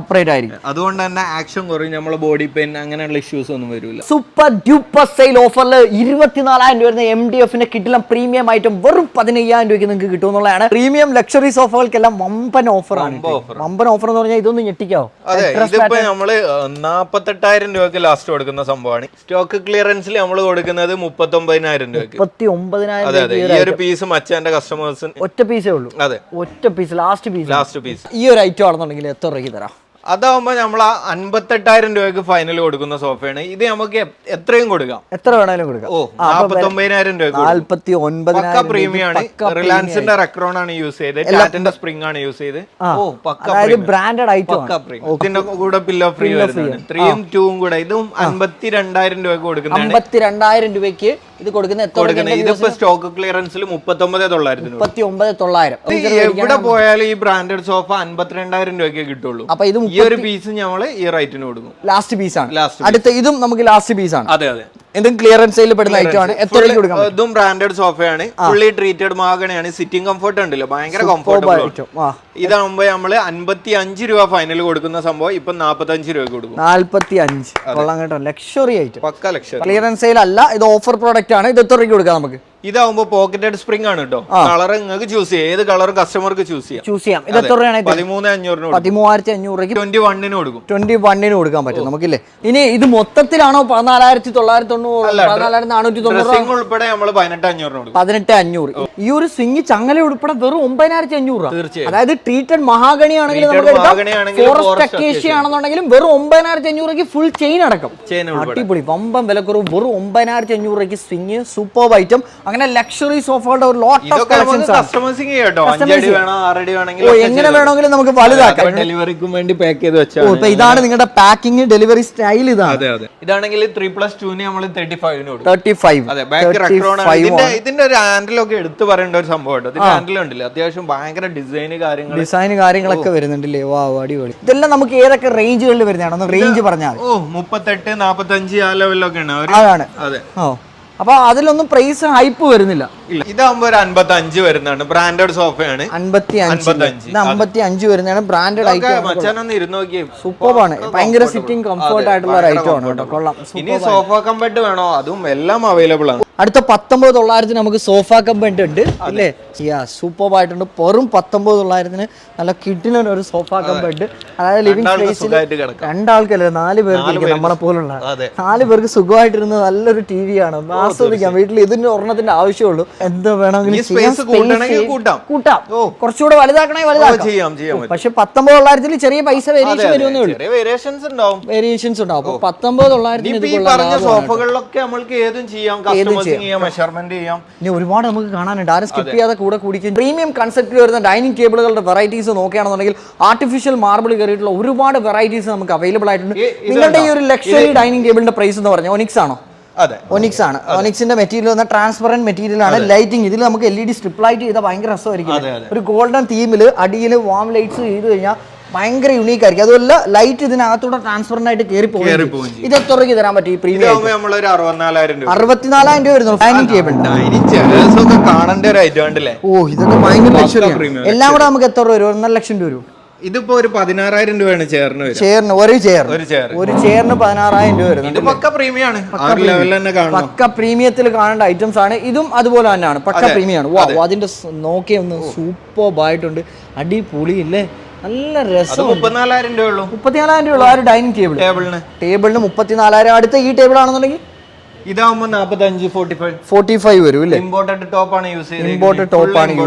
Speaker 3: ആയിരിക്കും.
Speaker 1: അതുകൊണ്ട് തന്നെ ആക്ഷൻ കുറയും, നമ്മളെ ബോഡി പെയിൻ അങ്ങനെയുള്ള ഇഷ്യൂസ് ഒന്നും വരില്ല.
Speaker 3: സൂപ്പർ ഡ്യൂപ്പർ സെയിൽ ഓഫറിൽ 24,000 വരുന്ന MDF-ന്റെ കിട്ടിലും പ്രീമിയം ഐറ്റം വെറും 15,000 രൂപയ്ക്ക് നിങ്ങൾക്ക് കിട്ടുമെന്നുള്ളതാണ്. പ്രീമിയം ലക്ഷറി സോഫകൾക്കെല്ലാം വമ്പൻ ഓഫറാണ്. വമ്പൻ ഓഫർ എന്ന് പറഞ്ഞാൽ ഇതൊന്ന് ഞെട്ടിക്കാവോ?
Speaker 1: ഇതിപ്പോ നമ്മള് 48,000 രൂപയ്ക്ക് ലാസ്റ്റ് കൊടുക്കുന്ന സംഭവമാണ്. സ്റ്റോക്ക് ക്ലിയറൻസിൽ നമ്മൾ കൊടുക്കുന്നത് 39,000 രൂപയ്ക്ക്.
Speaker 3: 39,000.
Speaker 1: ഈ ഒരു പീസ് മച്ചാന്റെ കസ്റ്റമേഴ്സിന്
Speaker 3: ഒറ്റ പീസേ ഉള്ളൂ.
Speaker 1: അതെ,
Speaker 3: ഒറ്റ പീസ്, ലാസ്റ്റ് പീസ്. ഈ ഒരു ഐറ്റം ആണെന്നുണ്ടെങ്കിൽ എത്ര രൂപയ്ക്ക് തരാം?
Speaker 1: അതാവുമ്പോ നമ്മൾ 58,000 രൂപയ്ക്ക് ഫൈനൽ കൊടുക്കുന്ന സോഫയാണ്. ഇത് നമുക്ക് എത്രയും കൊടുക്കാം,
Speaker 3: എത്ര വേണേലും കൊടുക്കാം.
Speaker 1: 49,000 രൂപ.
Speaker 3: 49,000
Speaker 1: പ്രീമിയം ആണ്. റിലയൻസിന്റെ റെക്രോൺ ആണ് യൂസ് ചെയ്തത്, ടാറ്റന്റെ സ്പ്രിംഗ് ആണ് യൂസ് ചെയ്ത്.
Speaker 3: Branded item.
Speaker 1: ഇതിന്റെ കൂടെ പില്ലോ ഫ്രീ വരുന്നുണ്ട്. 3ഉം 2ഉം കൂടെ. ഇതും 52,000 രൂപയ്ക്ക് കൊടുക്കുന്നത്.
Speaker 3: 52,000 രൂപയ്ക്ക് ഇത് കൊടുക്കുന്ന എത്ര?
Speaker 1: ഇതിപ്പോ സ്റ്റോക്ക് ക്ലിയറൻസിൽ
Speaker 3: 39,900.
Speaker 1: എവിടെ പോയാലും ഈ ബ്രാൻഡഡ് സോഫ 52,000 രൂപയ്ക്ക് കിട്ടുള്ളൂ.
Speaker 3: അപ്പൊ ഇത്
Speaker 1: ഈ ഒരു പീസ് നമ്മള് ഈ റേറ്റിന് കൊടുക്കും.
Speaker 3: ലാസ്റ്റ് പീസ് ആണ്. അടുത്ത ഇതും നമുക്ക് ലാസ്റ്റ് പീസ് ആണ്.
Speaker 1: അതെ അതെ,
Speaker 3: ഇതും ക്ലിയറൻസ് സെയിൽ പെടുന്ന ഐറ്റം ആണ്. എത്ര രൂപയ്ക്ക് കൊടുക്കാം?
Speaker 1: ഇതും ബ്രാൻഡഡ് സോഫയാണ്, ഫുള്ളി ട്രീറ്റഡ് മാഗണിയാണ്. സിറ്റിംഗ് കംഫർട്ട് ഉണ്ടല്ലോ, ഭയങ്കര കംഫർട്ടബിൾ. ഇതാകുമ്പോ നമ്മള് 55 രൂപ ഫൈനൽ കൊടുക്കുന്ന സംഭവം ഇപ്പൊ 45 രൂപ കൊടുക്കും.
Speaker 3: 45 കൊള്ളാം കേട്ടോ. ലക്ഷറി ഐറ്റം,
Speaker 1: പക്ക ലക്ഷറി.
Speaker 3: ക്ലിയറൻസ് സെയിൽ അല്ല, ഇത് ഓഫർ പ്രോഡക്റ്റ് ആണ്. ഇത് എത്ര രൂപയ്ക്ക് കൊടുക്കാം നമുക്ക്?
Speaker 1: ഇതാവുമ്പോ പോക്കറ്റഡ് സ്പ്രിംഗ് ആണ് കേട്ടോ. കളർ നിങ്ങൾക്ക് ചൂസ് ചെയ്യാം, ഏത് കളർ കസ്റ്റമർക്ക് ചൂസ് ചെയ്യാം.
Speaker 3: ഇത് എത്ര രൂപയാണ്?
Speaker 1: 13,500.
Speaker 3: 13,500
Speaker 1: 21 കൊടുക്കും.
Speaker 3: 21 കൊടുക്കാൻ പറ്റും നമുക്കില്ലേ. ഇനി ഇത് മൊത്തത്തിലാണോ 14,990? 14,490
Speaker 1: ഉൾപ്പെടെ നമ്മൾ 18,500 കൊടുക്കും.
Speaker 3: 18,500. ഈ ഒരു സ്വിംഗ് ചങ്ങല ഉൾപ്പെടെ വെറും 9,500 രൂപ. അതായത് ട്രീറ്റഡ് മഹാഗണി ആണെങ്കിലും നമുക്ക് എടുക്കാം, ഫോറസ്റ്റ് അക്കേഷ്യ ആണെന്നുണ്ടെങ്കിലും വെറും 9,500 രൂപയ്ക്ക് ഫുൾ ചെയിൻ അടക്കം. അടിപൊളി വമ്പൻ വിലക്കുറവ്. വെറും 9,500 രൂപയ്ക്ക് സ്വിംഗ് സൂപ്പർ ഐറ്റം. അങ്ങനെ ലക്ഷറി സോഫകളുടെ ഒരു ലോട്ട് ഓഫ് കളക്ഷൻസ് ആണ്. എങ്ങനെ വേണമെങ്കിലും നമുക്ക് വലുതാക്കാം.
Speaker 1: ഡെലിവറിക്കും വേണ്ടി പാക്ക് ചെയ്ത് വെച്ചാൽ
Speaker 3: ഇതാണ് നിങ്ങളുടെ പാക്കിംഗ് ഡെലിവറി സ്റ്റൈൽ. ഇതാണ്.
Speaker 1: ഇതാണെങ്കിൽ 3+2 നമ്മൾ 35 കൊടുക്കും.
Speaker 3: 35.
Speaker 1: അതെ, ബാക്ക് റെക്രോൺ. ഇതിന്റെ ഒരു ഹാൻഡിലൊക്കെ എടുത്തു പറയേണ്ട ഒരു സംഭവം. ഇതിന്റെ ഹാൻഡിൽ ഉണ്ടല്ലോ, അത്യാവശ്യം ഭയങ്കര
Speaker 3: ഡിസൈനുകളൊക്കെ വരുന്നുണ്ടല്ലേ. വാ, അടിപൊളി. ഇതെല്ലാം നമുക്ക് ഏതൊക്കെ റേഞ്ചുകളിൽ വരുന്നതാണ്? റേഞ്ച് പറഞ്ഞാൽ
Speaker 1: 38, 45 ആ ലെവലിലൊക്കെ ആണ്.
Speaker 3: അതാണ്. അതെ. അപ്പൊ അതിലൊന്നും പ്രൈസ് ഹൈപ്പ് വരുന്നില്ല.
Speaker 1: ഇതാകുമ്പോ ഒരു 55 വരുന്നതാണ്. ബ്രാൻഡഡ് സോഫയാണ്.
Speaker 3: 55 വരുന്നതാണ്. Branded item. സൂപ്പറാണ്. ഭയങ്കര സിറ്റിംഗ് കംഫർട്ട് ആയിട്ടുള്ള ഒരു ഐറ്റം ആണ് കേട്ടോ. കൊള്ളാം.
Speaker 1: ഇനി സോഫ കംഫർട്ട് വേണോ, അതും എല്ലാം അവൈലബിൾ ആണ്.
Speaker 3: അടുത്ത 19,900 നമുക്ക് സോഫ കംഫർട്ട് ഉണ്ട് അല്ലേ? സൂപ്പർ ആയിട്ടുണ്ട്. വെറും 19,900 നല്ല കിഡിലൻ ഒരു സോഫ കംഫർട്ട്. അതായത് ലിവിംഗ് സ്പേസിൽ 2 ആൾക്കല്ലേ, 4 പേർക്ക്, നമ്മളെ പോലുള്ള 4 പേർക്ക് സുഖമായിട്ടിരുന്ന നല്ലൊരു TV ആണ്. ആസ്വദിക്കാം. വീട്ടിൽ ഇതിന്റെ ഒരെണ്ണത്തിന്റെ ആവശ്യമുള്ളൂ. എന്തോ വേണമെങ്കിലും കൂട്ടാം. കുറച്ചുകൂടെ വലുതാക്കണേ വലുതാക്കാം. പക്ഷെ 19,900 ചെറിയ പൈസ വേരിയേഷൻ വരുമെന്നേ ഉള്ളൂ. വേരിയേഷൻസ് ഉണ്ടാവും. അപ്പൊ 19,900
Speaker 1: സോഫകളിലൊക്കെ നമ്മൾക്ക് ഏതും ചെയ്യാം, മെഷർമെന്റ് ചെയ്യാം.
Speaker 3: ഇനി ഒരുപാട് നമുക്ക് കാണാനുണ്ട്. ആരും സ്കിപ്പ് ചെയ്യാതെ കൂടെ കുടിക്കും. പ്രീമിയം കൺസെപ്റ്റിൽ വരുന്ന ഡൈനിങ് ടേബിളുകളുടെ വെറൈറ്റീസ് നോക്കുകയാണെന്നുണ്ടെങ്കിൽ ആർട്ടിഫിഷ്യൽ മാർബിൾ കയറിയിട്ടുള്ള ഒരുപാട് വെറൈറ്റീസ് നമുക്ക് അവൈലബിൾ ആയിട്ടുണ്ട്. നിങ്ങളുടെ ഈ ഒരു ലക്ഷറി ഡൈനിങ് ടേബിളിന്റെ പ്രൈസ് എന്ന് പറഞ്ഞാൽ ഒനിക്സ് ആണോ?
Speaker 1: അതെ,
Speaker 2: ഒനിക്സ് ആണ്. ഒനിക്സിന്റെ മെറ്റീരിയൽ വന്ന ട്രാൻസ്പെറന്റ് മെറ്റീരിയൽ ആണ്. ലൈറ്റിംഗ് ഇതിൽ നമുക്ക് LED സ്ട്രിപ്പ് ലൈറ്റ് ചെയ്താൽ ഭയങ്കര രസമായിരിക്കും. ഒരു ഗോൾഡൻ തീമിൽ അടിയിൽ വാം ലൈറ്റ്സ് ചെയ്ത് കഴിഞ്ഞാൽ ഭയങ്കര യുണീക്ക് ആയിരിക്കും. അതുപോലെ ലൈറ്റ് ഇതിനകത്തൂടെ ട്രാൻസ്പെറന്റ് ആയിട്ട് കയറി പോകും. ഇത് എത്ര രൂപയ്ക്ക് തരാൻ പറ്റും? ഈ പ്രീമിയം
Speaker 1: 64,000
Speaker 2: രൂപ വരുന്നു. ഡൈനിങ് ടേബിൾ
Speaker 1: കാണേണ്ട ഒരു ഐറ്റം ഉണ്ടല്ലേ?
Speaker 2: ഓ, ഇതൊക്കെ ഭയങ്കര ലക്ഷറി. എല്ലാം കൂടെ നമുക്ക് എത്ര രൂപ വരും? 1.5 ലക്ഷം രൂപ വരും.
Speaker 1: ഇതിപ്പോ ഒരു 16,000 രൂപയാണ് ചെയറിന്.
Speaker 2: ഒരു ചെയറിന് 16,000 രൂപ വരുന്നുണ്ട്.
Speaker 1: പക്ക പ്രീമിയം ആണ്.
Speaker 2: പക്ക പ്രീമിയത്തിൽ കാണേണ്ട ഐറ്റംസ് ആണ്. ഇതും അതുപോലെ തന്നെയാണ്, പക്ക പ്രീമിയം ആണ്. വാ, അതിന്റെ നോക്കിയ ഒന്ന് സൂപ്പർബായിട്ടുണ്ട്. അടിപൊളിയില്ലേ, നല്ല രസം.
Speaker 1: 34,000 രൂപ ഉള്ളൂ.
Speaker 2: 34,000 രൂപ ഉള്ളൂ ആ ഒരു ഡൈനിങ് ടേബിളിന് 34,000. അടുത്ത ഈ ടേബിൾ ആണെന്നുണ്ടെങ്കിൽ
Speaker 1: ഇതാവുമ്പോ 45
Speaker 2: വരും അല്ലേ?
Speaker 1: ഇമ്പോർട്ടഡ് ടോപ്പാണ് യൂസ്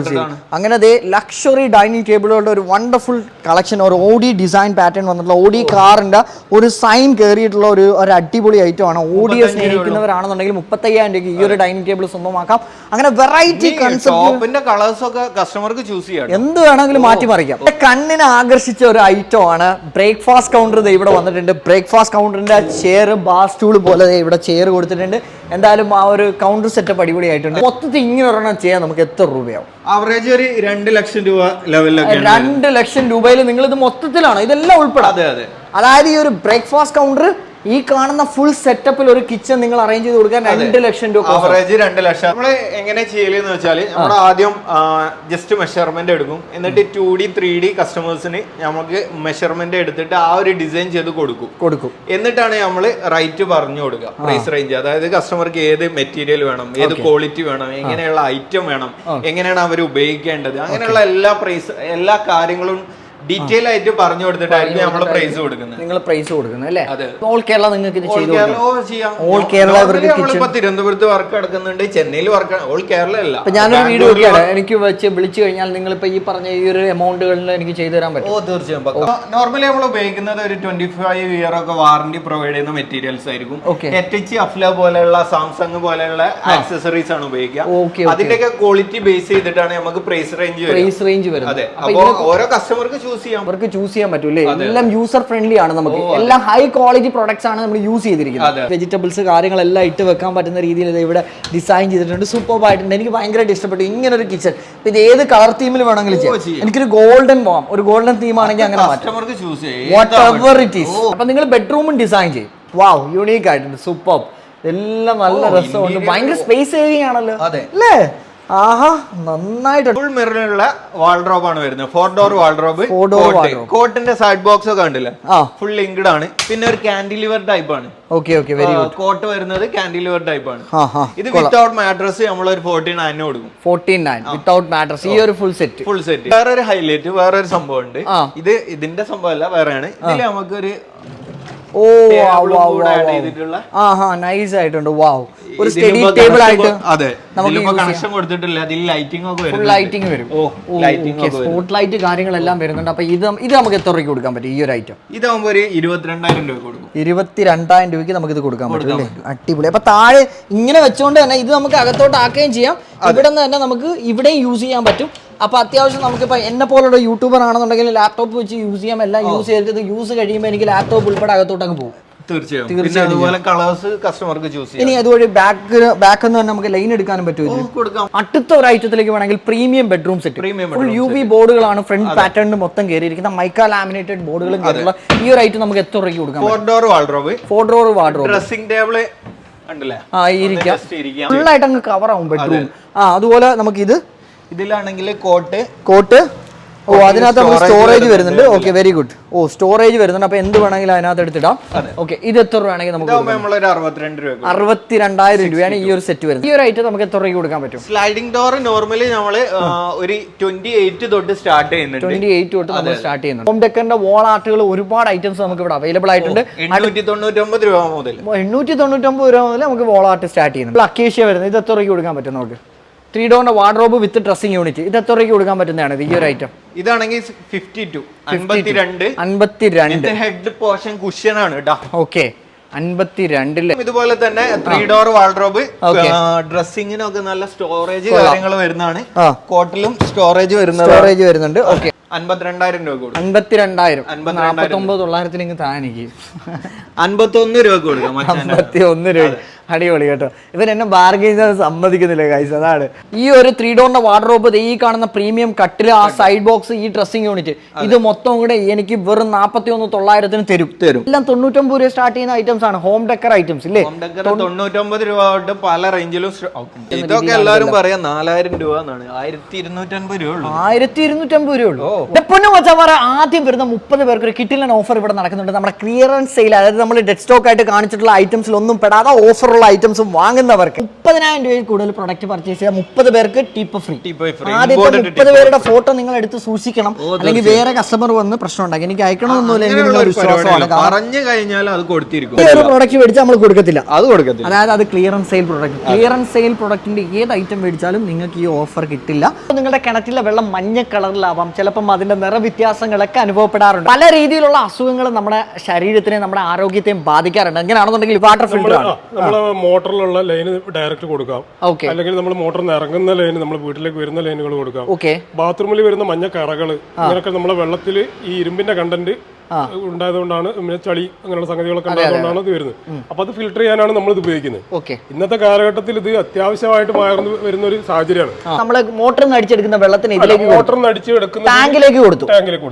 Speaker 2: ചെയ്യുന്നത്. അങ്ങനെ അതേ ലക്ഷറി ഡൈനിങ് ടേബിളുകളുടെ ഒരു വണ്ടർഫുൾ കളക്ഷൻ. ഒരു ഓഡി ഡിസൈൻ പാറ്റേൺ വന്നിട്ടുള്ള ഓഡി കാറിന്റെ ഒരു സൈൻ കയറിയിട്ടുള്ള ഒരു അടിപൊളി ഐറ്റം ആണ്. ഓഡിയെ സ്നേഹിക്കുന്നവരാണെന്നുണ്ടെങ്കിൽ 35,000 രൂപയ്ക്ക് ഈ ഒരു ഡൈനിങ് ടേബിൾ സ്വന്തമാക്കാം. അങ്ങനെ വെറൈറ്റി കൺസെപ്റ്റ്
Speaker 1: കളേഴ്സ് ഒക്കെ കസ്റ്റമർക്ക് ചൂസ് ചെയ്യാം,
Speaker 2: എന്ത് വേണമെങ്കിലും മാറ്റി മറിക്കാം. കണ്ണിനെ ആകർഷിച്ച ഒരു ഐറ്റം ആണ് ബ്രേക്ക്ഫാസ്റ്റ് കൗണ്ടർ. ഇവിടെ വന്നിട്ടുണ്ട്. ബ്രേക്ക്ഫാസ്റ്റ് കൗണ്ടറിന്റെ ചെയർ ബാർ സ്റ്റൂൾ പോലെ ഇവിടെ ചെയർ കൊടുത്തിട്ടുണ്ട്. എന്തായാലും ആ ഒരു കൗണ്ടർ സെറ്റപ്പ് അടിപൊളിയായിട്ടുണ്ട്. മൊത്തത്തിൽ ഇങ്ങനെ ഒരെണ്ണം ചെയ്യാൻ നമുക്ക് എത്ര രൂപയാവും?
Speaker 1: ആവറേജ് ഒരു 2 ലക്ഷം രൂപ ലെവലിലൊക്കെ.
Speaker 2: 2 ലക്ഷം രൂപയിൽ നിങ്ങൾ ഇത് മൊത്തത്തിലാണ് ഇതെല്ലാം ഉൾപ്പെടാം. അതായത് ഈ ഒരു ബ്രേക്ക്ഫാസ്റ്റ് കൗണ്ടർ, ഈ കാണുന്ന ഫുൾ സെറ്റപ്പിൽ ഒരു കിച്ചൺ നിങ്ങൾ അറേഞ്ച് ചെയ്ത് കൊടുക്കാൻ 2 ലക്ഷം രൂപ.
Speaker 1: ആവറേജ് 2 ലക്ഷം. നമ്മള് എങ്ങനെ ചെയ്യലെന്ന് വെച്ചാൽ നമ്മൾ ആദ്യം ജസ്റ്റ് മെഷർമെന്റ് എടുക്കും. എന്നിട്ട് 2D 3D കസ്റ്റമേഴ്സിന് നമുക്ക് മെഷർമെന്റ് എടുത്തിട്ട് ആ ഒരു ഡിസൈൻ ചെയ്ത് കൊടുക്കും. എന്നിട്ടാണ് നമ്മൾ റേറ്റ് പറഞ്ഞു കൊടുക്കുക, പ്രൈസ് റേഞ്ച്. അതായത് കസ്റ്റമർക്ക് ഏത് മെറ്റീരിയൽ വേണം, ഏത് ക്വാളിറ്റി വേണം, എങ്ങനെയുള്ള ഐറ്റം വേണം, എങ്ങനെയാണ് അവർ ഉപയോഗിക്കേണ്ടത്, അങ്ങനെയുള്ള എല്ലാ കാര്യങ്ങളും ഡീറ്റെയിൽ ആയിട്ട് പറഞ്ഞു കൊടുത്തിട്ടായിരിക്കും നമ്മൾ പ്രൈസ് കൊടുക്കുന്നത്.
Speaker 2: നിങ്ങൾ പ്രൈസ് കൊടുക്കുന്നത് അല്ലേ? ഓൾ കേരള നിങ്ങൾക്ക് ഇത് ചെയ്തു
Speaker 1: ചെയ്യാം.
Speaker 2: ഓൾ കേരള
Speaker 1: തിരുവനന്തപുരത്ത് വർക്ക് നടക്കുന്നുണ്ട്, ചെന്നൈയിൽ വർക്ക്, ഓൾ കേരള അല്ല.
Speaker 2: ഞാനൊരു വീഡിയോ ഒക്കെയാണ് എനിക്ക് വിളിച്ചു കഴിഞ്ഞാൽ നിങ്ങൾ ഇപ്പൊ ഈ പറഞ്ഞ ഈ ഒരു എമൗണ്ടുകളിൽ എനിക്ക് ചെയ്തു തരാൻ പറ്റും.
Speaker 1: തീർച്ചയായും. നോർമലി നമ്മൾ ഉപയോഗിക്കുന്നത് ഒരു 25 ഇയർ ഒക്കെ വാറന്റി പ്രൊവൈഡ് ചെയ്യുന്ന മെറ്റീരിയൽസ് ആയിരിക്കും. HTC, അഫ്ല പോലെയുള്ള, സാംസങ് പോലെയുള്ള ആക്സസറീസ് ആണ് ഉപയോഗിക്കുക. അതിന്റെയൊക്കെ ക്വാളിറ്റി ബേസ് ചെയ്തിട്ടാണ് നമുക്ക് പ്രൈസ് റേഞ്ച് വരുന്നത്. അതെ, അപ്പോൾ ഓരോ കസ്റ്റമർക്ക്
Speaker 2: അവർക്ക് ചൂസ് ചെയ്യാൻ പറ്റൂലേ? എല്ലാം യൂസർ ഫ്രണ്ട്ലി ആണ്. നമുക്ക് എല്ലാം ഹൈ ക്വാളിറ്റി പ്രൊഡക്ട്സ് ആണ് നമ്മൾ യൂസ് ചെയ്തിരിക്കുന്നത്. വെജിറ്റബിൾസ് കാര്യങ്ങളെല്ലാം ഇട്ട് വെക്കാൻ പറ്റുന്ന രീതിയിൽ ഇവിടെ ഡിസൈൻ ചെയ്തിട്ടുണ്ട്. സൂപ്പർ ആയിട്ടുണ്ട്. എനിക്ക് ഭയങ്കരമായിട്ട് ഇഷ്ടപ്പെട്ടു ഇങ്ങനെ ഒരു കിച്ചൺ. ഇത് ഏത് കളർ തീമിൽ വേണമെങ്കിലും ചെയ്യാം. എനിക്കൊരു ഗോൾഡൻ പോവാം, ഒരു ഗോൾഡൻ തീം ആണെങ്കിൽ അങ്ങനെ വാട്ട് എവർ ഇറ്റ് ഈസ്. അപ്പൊ നിങ്ങൾ ബെഡ്റൂമും ഡിസൈൻ ചെയ്യും. വാവ്, യൂണീക്ക് ആയിട്ടുണ്ട്. സൂപ്പർ. എല്ലാം നല്ല രസമുണ്ട്. ഭയങ്കര സ്പേസ് സേവിങ് ആണല്ലോ അല്ലേ? ആഹാ, നന്നായിട്ട്.
Speaker 1: ഫുൾ മിററിലുള്ള വാൾഡ്രോബ് ആണ് വരുന്നത്. 4 ഡോർ വാൾഡ്രോബ്. കോട്ടിന്റെ സൈഡ് ബോക്സ് ഒക്കെ ഉണ്ടല്ലേ, ഫുൾ ലിങ്ക്ഡ് ആണ്. പിന്നെ ഒരു കാൻഡിലിവർ ടൈപ്പ് ആണ്.
Speaker 2: Very good.
Speaker 1: കോട്ട് വരുന്നത് കാൻഡിലിവർ ടൈപ്പ് ആണ്. ഇത് വിത്തൗട്ട് മാട്രസ് നമ്മൾ ഒരു 49 കൊടുക്കും.
Speaker 2: 49 വിത്തൗട്ട് മാട്രസ്. ഈ ഒരു ഫുൾ സെറ്റ്.
Speaker 1: വേറൊരു ഹൈലൈറ്റ്, വേറൊരു സംഭവം ഉണ്ട്. ഇതിന്റെ സംഭവമല്ല, വേറെയാണ്. ഇതിൽ നമുക്കൊരു
Speaker 2: നൈസ് ആയിട്ടുണ്ട്. വാവ്, ഒരു സ്റ്റഡി ടേബിൾ ആയിട്ട്
Speaker 1: കണക്ഷൻ കൊടുത്തിട്ടില്ല. അതിൽ ലൈറ്റിംഗ് ഒക്കെ
Speaker 2: വരും. ലൈറ്റിംഗ് വരും. സ്പോട്ട് ലൈറ്റ് കാര്യങ്ങളെല്ലാം വരുന്നുണ്ട്. അപ്പൊ ഇത് നമുക്ക് എത്ര രൂപയ്ക്ക് കൊടുക്കാൻ പറ്റും? ഈ ഒരു ഐറ്റം
Speaker 1: ഇതാകുമ്പോൾ ഒരു 22,000 രൂപ കൊടുക്കും.
Speaker 2: 22,000 രൂപയ്ക്ക് നമുക്ക് ഇത് കൊടുക്കാൻ പറ്റും അല്ലേ? അടിപൊളി. അപ്പൊ താഴെ ഇങ്ങനെ വെച്ചോണ്ട് തന്നെ ഇത് നമുക്ക് അകത്തോട്ട് ആക്കുകയും ചെയ്യാം. ഇവിടെ നിന്ന് തന്നെ നമുക്ക് ഇവിടെയും യൂസ് ചെയ്യാൻ പറ്റും. അപ്പൊ അത്യാവശ്യം നമുക്കിപ്പോൾ എന്നെ പോലുള്ള യൂട്യൂബർ ആണെന്നുണ്ടെങ്കിൽ ലാപ്ടോപ്പ് വെച്ച് യൂസ് ചെയ്യാം. എല്ലാം യൂസ് ചെയ്തിട്ട് യൂസ് കഴിയുമ്പോൾ എനിക്ക് ലാപ്ടോപ്പ് ഉൾപ്പെടെ അകത്തോട്ടങ്ങ് പോകും.
Speaker 1: തീർച്ചയായും. അതുപോലെ കളേഴ്സ് കസ്റ്റമർക്ക് ചൂസ് ചെയ്യാം.
Speaker 2: ഇനി അതുവഴി ബാക്ക് തന്നെ നമുക്ക് ലൈൻ എടുക്കാനും പറ്റും. അടുത്ത ഒരു ഐറ്റത്തിലേക്ക് വേണമെങ്കിൽ premium bedroom set. Full UV ബോർഡുകളാണ് ഫ്രണ്ട് പാറ്റേണിന് മൊത്തം കയറിയിരിക്കുന്ന. മൈക്ക ലാമിനേറ്റഡ് ബോർഡുകളും കയറിയുള്ള ഈ ഒരു ഐറ്റം നമുക്ക് എത്ര രൂപയ്ക്ക് കൊടുക്കാം?
Speaker 1: 4 ഡോർ വാൾഡ്രോബ്. ഡ്രസ്സിംഗ് ടേബിൾ ഉണ്ടല്ലേ,
Speaker 2: ഫുള്ളായിട്ട് അങ്ങ് കവർ ആവും ബെഡ്റൂം. അതുപോലെ നമുക്ക്
Speaker 1: ഇതിലാണെങ്കിൽ കോട്ട്.
Speaker 2: അതിനകത്ത് നമുക്ക് സ്റ്റോറേജ് വരുന്നുണ്ട്. Okay, very good. സ്റ്റോറേജ് വരുന്നുണ്ട്. അപ്പൊ എന്ത് വേണമെങ്കിലും അതിനകത്ത് എടുത്തിടാം. ഓക്കെ, ഇത് എത്ര രൂപയാണെങ്കിൽ നമുക്ക് 62,000 രൂപയാണ് ഈ ഒരു സെറ്റ് വരുന്നത്. ഈ ഒരു ഐറ്റം നമുക്ക് എത്ര രൂപയ്ക്ക് കൊടുക്കാൻ പറ്റും?
Speaker 1: സ്ലൈഡിംഗ് ഡോർ നോർമലി നമ്മൾ ഒരു 28 തൊട്ട് സ്റ്റാർട്ട് ചെയ്യുന്നുണ്ട്.
Speaker 2: 28 തൊട്ട് നമ്മൾ സ്റ്റാർട്ട് ചെയ്യുന്നുണ്ട്. ഹോം ഡെക്കറിന്റെ വാൾ ആർട്ടുകൾ ഒരുപാട് ഐറ്റംസ് നമുക്ക് ഇവിടെ അവൈലബിൾ ആയിട്ടുണ്ട്.
Speaker 1: 899 രൂപ മുതൽ
Speaker 2: 899 രൂപ മുതൽ നമുക്ക് വാൾ ആർട്ട് സ്റ്റാർട്ട് ചെയ്യുന്നുണ്ട്. അക്കേഷ്യ വരുന്നത്. ഇത് എത്ര രൂപയ്ക്ക് കൊടുക്കാൻ പറ്റും നമുക്ക്? 3 ഡോറിന്റെ വാർഡ്രോബ് വിത്ത് ഡ്രസ്സിംഗ് യൂണിറ്റ്. ഇത് എത്ര രൂപയ്ക്ക് കൊടുക്കാൻ പറ്റുന്നതാണ് ഈ ഒരു ഐറ്റം?
Speaker 1: ഇതാണെങ്കിൽ 52 ഹെഡ് പോർഷൻ കുഷൻ ആണ് കേട്ടോ.
Speaker 2: ഓക്കെ, 52.
Speaker 1: ഇതുപോലെ തന്നെ 3 ഡോർ വാൾഡ്രോബ്. ഡ്രസ്സിങ്ങിനൊക്കെ നല്ല സ്റ്റോറേജ് കാര്യങ്ങൾ വരുന്നതാണ്. കോട്ടിലും സ്റ്റോറേജ്
Speaker 2: വരുന്നുണ്ട്. ഓക്കെ,
Speaker 1: 52,000 രൂപ കൊടുക്കും.
Speaker 2: 52,000. 49,900 താനിക്ക്
Speaker 1: 51 രൂപ കൊടുക്കാം.
Speaker 2: 51 രൂപ.
Speaker 3: അടിപൊളി കേട്ടോ. ഇവൻ എന്നെ ബാർഗെയിൻ സമ്മതിക്കുന്നില്ല ഗൈസ്. അതാണ് ഈ ഒരു 3 ഡോറിന്റെ വാർഡ്രോബ്, ഈ കാണുന്ന പ്രീമിയം കട്ടില്, ആ സൈഡ് ബോക്സ്, ഈ ഡ്രസ്സിംഗ് യൂണിറ്റ്, ഇത് മൊത്തം കൂടെ എനിക്ക് വെറും 41,900 തരും. എല്ലാം 99 രൂപ സ്റ്റാർട്ട് ചെയ്യുന്ന ഐറ്റംസ് ആണ്. ഹോം ഡെക്കർ ഐറ്റംസ് ഇല്ലേ?
Speaker 1: 99 രൂപ തൊട്ട് പല റേഞ്ചിലും. ഇതൊക്കെ എല്ലാവരും പറയാം 4000 രൂപ എന്നാണ്. 1250 രൂപ ഉള്ളൂ.
Speaker 3: 1250 രൂപ ഉള്ളൂ. പൊന്നു മച്ചാമാരെ, ആദ്യം വരുന്ന 30 പേർക്ക് ഒരു കിറ്റിലൻ ഓഫർ ഇവിടെ നടക്കുന്നുണ്ട്. നമ്മുടെ ക്ലിയറൻസ് സെയിൽ, അതായത് നമ്മൾ ഡെഡ് സ്റ്റോക്ക് ആയിട്ട് കാണിച്ചിട്ടുള്ള ഐറ്റംസിൽ ഒന്നും പെടാതെ ഓഫറുള്ള ഐറ്റംസും വാങ്ങുന്നവർക്ക് 30,000 രൂപയിൽ കൂടുതൽ പ്രൊഡക്റ്റ് പർച്ചേസ് ചെയ്യാം. 30 പേർക്ക് ടിപ്പ് ഫ്രീ. ആദ്യത്തെ 30 പേരുടെ ഫോട്ടോ നിങ്ങൾ എടുത്ത് സൂക്ഷിക്കണം, അല്ലെങ്കിൽ വേറെ കസ്റ്റമർ വന്ന് പ്രശ്നം ഉണ്ടാക്കി എനിക്ക് അയക്കണമെന്നൊന്നുമില്ല. എനിക്ക് വിശ്വാസമാണ്,
Speaker 1: പറഞ്ഞു കഴിഞ്ഞാൽ അത് കൊടുത്തിരിക്കും.
Speaker 3: ഈ ഒരു പ്രോഡക്റ്റ് മേടിച്ചാൽ നമ്മൾ കൊടുക്കത്തില്ല. അതായത് അത് clearance sale product. Clearance sale പ്രൊഡക്റ്റിന്റെ ഏത് ഐറ്റം മേടിച്ചാലും നിങ്ങൾക്ക് ഈ ഓഫർ കിട്ടില്ല. നിങ്ങളുടെ കിണറ്റിലെ വെള്ളം മഞ്ഞ കളറിലാവാം, ചിലപ്പം അതിന്റെ നിറവ്യത്യാസങ്ങളൊക്കെ അനുഭവപ്പെടാറുണ്ട്. പല രീതിയിലുള്ള അസുഖങ്ങൾ നമ്മുടെ ശരീരത്തിനെ, നമ്മുടെ ആരോഗ്യത്തെയും ബാധിക്കാറുണ്ട്. എങ്ങനെയാണെന്നുണ്ടെങ്കിൽ വാട്ടർ ഫിൽറ്റർ ആണ്.
Speaker 4: നമ്മളെ മോട്ടറിലുള്ള ലൈന് ഡയറക്റ്റ് കൊടുക്കാം, അല്ലെങ്കിൽ നമ്മൾ മോട്ടറിൽ നിന്ന് ഇറങ്ങുന്ന ലൈന് നമ്മൾ വീട്ടിലേക്ക് വരുന്ന ലൈനുകൾ കൊടുക്കാം. ബാത്റൂമിൽ വരുന്ന മഞ്ഞ കറകൾ, ഇങ്ങനെയൊക്കെ നമ്മളെ വെള്ളത്തിൽ ഈ ഇരുമ്പിന്റെ കണ്ടന്റ് ഉണ്ടായതുകൊണ്ടാണ്, ചളി അങ്ങനെയുള്ള സംഗതികളൊക്കെ ഉണ്ടായതുകൊണ്ടാണ് ഇത് വരുന്നത്. അപ്പൊ അത് ഫിൽട്ടർ ചെയ്യാനാണ് നമ്മൾ ഇത് ഉപയോഗിക്കുന്നത്. ഇന്നത്തെ കാലഘട്ടത്തിൽ ഇത് അത്യാവശ്യമായിട്ട് മാറുന്ന വരുന്ന ഒരു സാഹചര്യമാണ്.
Speaker 3: നമ്മൾ മോട്ടറിൽ നിന്ന് അടിച്ചെടുക്കുന്ന വെള്ളത്തിന് ഇതിലേക്ക്
Speaker 4: മോട്ടറിൽ നിന്ന് അടിച്ചെടുക്കുന്ന
Speaker 3: ടാങ്കിലേക്ക് കൊടുത്തു.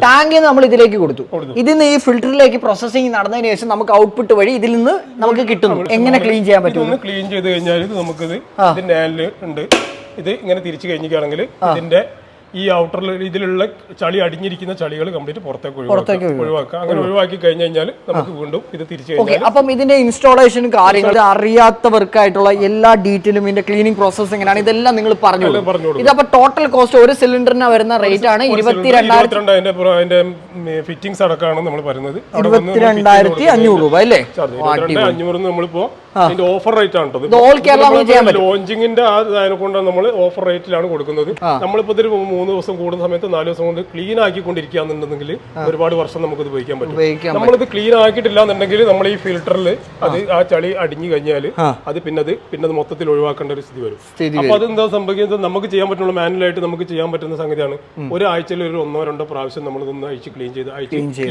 Speaker 3: ടാങ്കിൽ നമ്മൾ ഇതിലേക്ക് കൊടുത്തു. ഇതിൽ നിന്ന് ഈ ഫിൽറ്ററിലേക്ക് പ്രോസസിംഗ് നടന്നതിന് ശേഷം നമുക്ക് ഔട്ട്പുട്ട് വഴി ഇതിൽ നിന്ന് നമുക്ക് കിട്ടുന്നു. എങ്ങനെ ക്ലീൻ ചെയ്യാൻ പറ്റും?
Speaker 4: ക്ലീൻ ചെയ്ത് കഴിഞ്ഞാൽ ഇത് നമുക്കിത് ഇതിന്റെ ഹാൻഡിൽ ഉണ്ട്. ഇത് ഇങ്ങനെ തിരിച്ചു കഴിഞ്ഞിട്ടാണെങ്കിൽ ഇതിന്റെ ഈ ഔട്ടറിൽ ഇതിലുള്ള ചളി അടിഞ്ഞിരിക്കുന്ന ചളികൾ കംപ്ലീറ്റ് പുറത്തേക്ക് ഒഴിവാക്കാം. അങ്ങനെ ഒഴിവാക്കി കഴിഞ്ഞു കഴിഞ്ഞാൽ നമുക്ക് വീണ്ടും ഇത് തിരിച്ചു കഴിഞ്ഞാൽ.
Speaker 3: അപ്പം ഇതിന്റെ ഇൻസ്റ്റാളേഷൻ കാര്യങ്ങൾ അറിയാത്തവർക്കായിട്ടുള്ള എല്ലാ ഡീറ്റെയിലും ഇതിന്റെ ക്ലീനിങ് പ്രോസസ് എങ്ങനെയാണ് ഇതെല്ലാം നിങ്ങൾ പറഞ്ഞു. ഇതപ്പോ ടോട്ടൽ കോസ്റ്റ് ഒരു സിലിണ്ടറിന് വരുന്ന റേറ്റ് ആണ്
Speaker 4: 22,000. അതിന്റെ ഫിറ്റിംഗ്സ് അടക്കമാണ് നമ്മൾ പറയുന്നത്
Speaker 3: 22,500 രൂപ അല്ലേ?
Speaker 4: 500 നമ്മളിപ്പോ അതിന്റെ ഓഫർ റേറ്റ് ആണ്. ലോഞ്ചിങ്ങിന്റെ ആ ഇതായത് കൊണ്ടാണ് നമ്മൾ ഓഫർ റേറ്റിലാണ് കൊടുക്കുന്നത്. നമ്മളിപ്പോ ഇതൊരു 3 ദിവസം കൂടുന്ന സമയത്ത് 4 ദിവസം കൊണ്ട് ക്ലീൻ ആക്കിക്കൊണ്ടിരിക്കുകയാണെന്നുണ്ടെങ്കിൽ ഒരുപാട് വർഷം നമുക്ക് ഉപയോഗിക്കാൻ പറ്റും. നമ്മളിത് ക്ലീൻ ആക്കിയിട്ടില്ല എന്നുണ്ടെങ്കിൽ നമ്മൾ ഈ ഫിൽറ്ററിൽ അത് ആ ചളി അടിഞ്ഞു കഴിഞ്ഞാൽ അത് പിന്നെ മൊത്തത്തിൽ ഒഴിവാക്കേണ്ട ഒരു സ്ഥിതി വരും. അപ്പൊ അത് എന്താ സംഭവിക്കുന്നത്? നമുക്ക് ചെയ്യാൻ പറ്റുള്ള മാനുവലായിട്ട് നമുക്ക് ചെയ്യാൻ പറ്റുന്ന സംഗതിയാണ്. ഒരാഴ്ചയിൽ ഒരു 1-2 പ്രാവശ്യം നമ്മൾ ഇതൊന്ന് അഴിച്ച് ക്ലീൻ ചെയ്ത്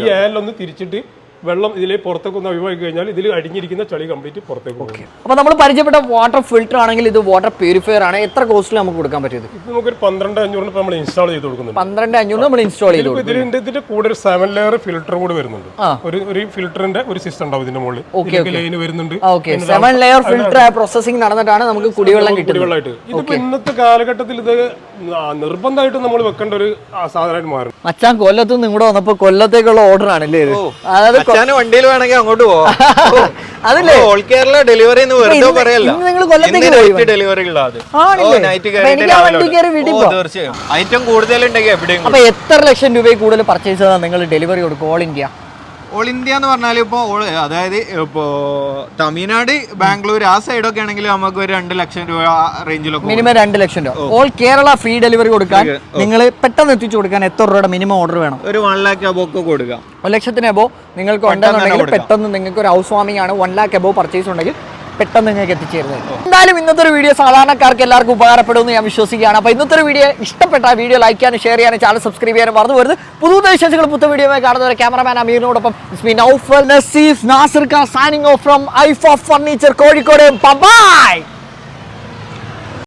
Speaker 4: ഈ ആലൊന്ന് തിരിച്ചിട്ട് വെള്ളം ഇതിലെ പുറത്തേക്ക് ഒന്ന് ഒഴിവാക്കി കഴിഞ്ഞാൽ ഇതിൽ അടിഞ്ഞിരിക്കുന്ന ചളി കംപ്ലീറ്റ് പുറത്തേക്ക് പോകും.
Speaker 3: അപ്പൊ നമ്മൾ പരിചയപ്പെട്ട വാട്ടർ ഫിൽറ്റർ ആണെങ്കിൽ ഇത് വാട്ടർ പ്യൂരിഫയർ ആണ്. എത്ര കോസ്റ്റിൽ നമുക്ക് കൊടുക്കാൻ പറ്റും?
Speaker 4: ഇത് നമുക്കൊരു 12,500 നമ്മൾ ഇൻസ്റ്റാൾ ചെയ്ത് കൊടുക്കുന്നുണ്ട്.
Speaker 3: 12,500 നമ്മൾ ഇൻസ്റ്റാൾ ചെയ്ത് കൊടുക്കും.
Speaker 4: ഇതിന്റെ കൂടെ ഒരു 7 ലെയർ ഫിൽറ്റർ കൂടെ വരുന്നുണ്ട്. ഒരു ഫിൽറ്ററിന്റെ ഒരു സിസ്റ്റം ഉണ്ടാവും ഇതിന്റെ മുകളിൽ. ലൈന് വരുന്നുണ്ട്.
Speaker 3: 7 ലെയർ ഫിൽറ്റർ പ്രോസസിംഗ് നടന്നിട്ടാണ് നമുക്ക് കുടിവെള്ളം കിട്ടുന്നത്.
Speaker 4: ഇതിപ്പോ ഇന്നത്തെ കാലഘട്ടത്തിൽ ഇത് നിർബന്ധമായിട്ട് നമ്മൾ വെക്കേണ്ട ഒരു സാധനമായിട്ട് മാറും.
Speaker 3: മച്ചാൻ കൊല്ലത്ത് നിന്ന് ഇവിടെ വന്നപ്പോ കൊല്ലത്തേക്കുള്ള ഓർഡർ ആണല്ലേ ഇത്? അതായത്
Speaker 1: വണ്ടിയിൽ വേണമെങ്കിൽ അങ്ങോട്ട് പോവാം.
Speaker 3: അതല്ലേ
Speaker 1: ഓൾ കേരള ഡെലിവറി നിങ്ങൾ കൊല്ലത്തേക്ക് ഡെലിവറി തീർച്ചയായും ഐറ്റം കൂടുതലുണ്ടെങ്കിൽ എവിടെയും.
Speaker 3: അപ്പൊ എത്ര ലക്ഷം രൂപയിൽ കൂടുതൽ പർച്ചേസ് ചെയ്താൽ നിങ്ങൾ ഡെലിവറി കൊടുക്കും ഓൾ ഇന്ത്യ?
Speaker 1: ഓൾ ഇന്ത്യ എന്ന് പറഞ്ഞാൽ ഇപ്പോൾ അതായത് ഇപ്പോൾ തമിഴ്നാട്, ബാംഗ്ലൂർ ആ സൈഡൊക്കെ ആണെങ്കിൽ നമുക്ക് ഒരു 2 ലക്ഷം രൂപ റേഞ്ചിലൊക്കെ
Speaker 3: മിനിമം 2 ലക്ഷം രൂപ. ഓൾ കേരള ഫ്രീ ഡെലിവറി കൊടുക്കാൻ നിങ്ങൾ പെട്ടെന്ന് എത്തിച്ചു കൊടുക്കാൻ എത്ര രൂപയുടെ മിനിമം ഓർഡർ വേണം?
Speaker 1: ഒരു 1 lakh above കൊടുക്കാം.
Speaker 3: 1 ലക്ഷത്തിന് അബോ നിങ്ങൾക്ക് ഉണ്ടെന്നുണ്ടെങ്കിൽ പെട്ടെന്ന് നിങ്ങൾക്ക് ഒരു ഹൗസ് വാമിംഗ് ആണ് 1 lakh above പർച്ചേസ് ഉണ്ടെങ്കിൽ പെട്ടെന്ന് നിങ്ങൾക്ക് എത്തിച്ചേരുന്നത്. എന്തായാലും ഇന്നത്തെ ഒരു വീഡിയോ സാധാരണക്കാർക്ക് എല്ലാവർക്കും ഉപകാരപ്പെടുമെന്ന് ഞാൻ വിശ്വസിക്കുകയാണ്. അപ്പോൾ ഇന്നത്തെ ഒരു വീഡിയോ ഇഷ്ടപ്പെട്ട വീഡിയോ ലൈക്ക് ചെയ്യാനും ഷെയർ ചെയ്യാനും ചാനൽ സബ്സ്ക്രൈബ് ചെയ്യാനും മറന്നു വരുന്നത്. പുതിയ വിശേഷങ്ങൾ പുതിയ വീഡിയോ കാണുന്നവരെ ക്യാമറമാൻ അമീറിനോടൊപ്പം Naufal Naseef Nasir Khan signing off from Aifa furniture Kozhikode. By.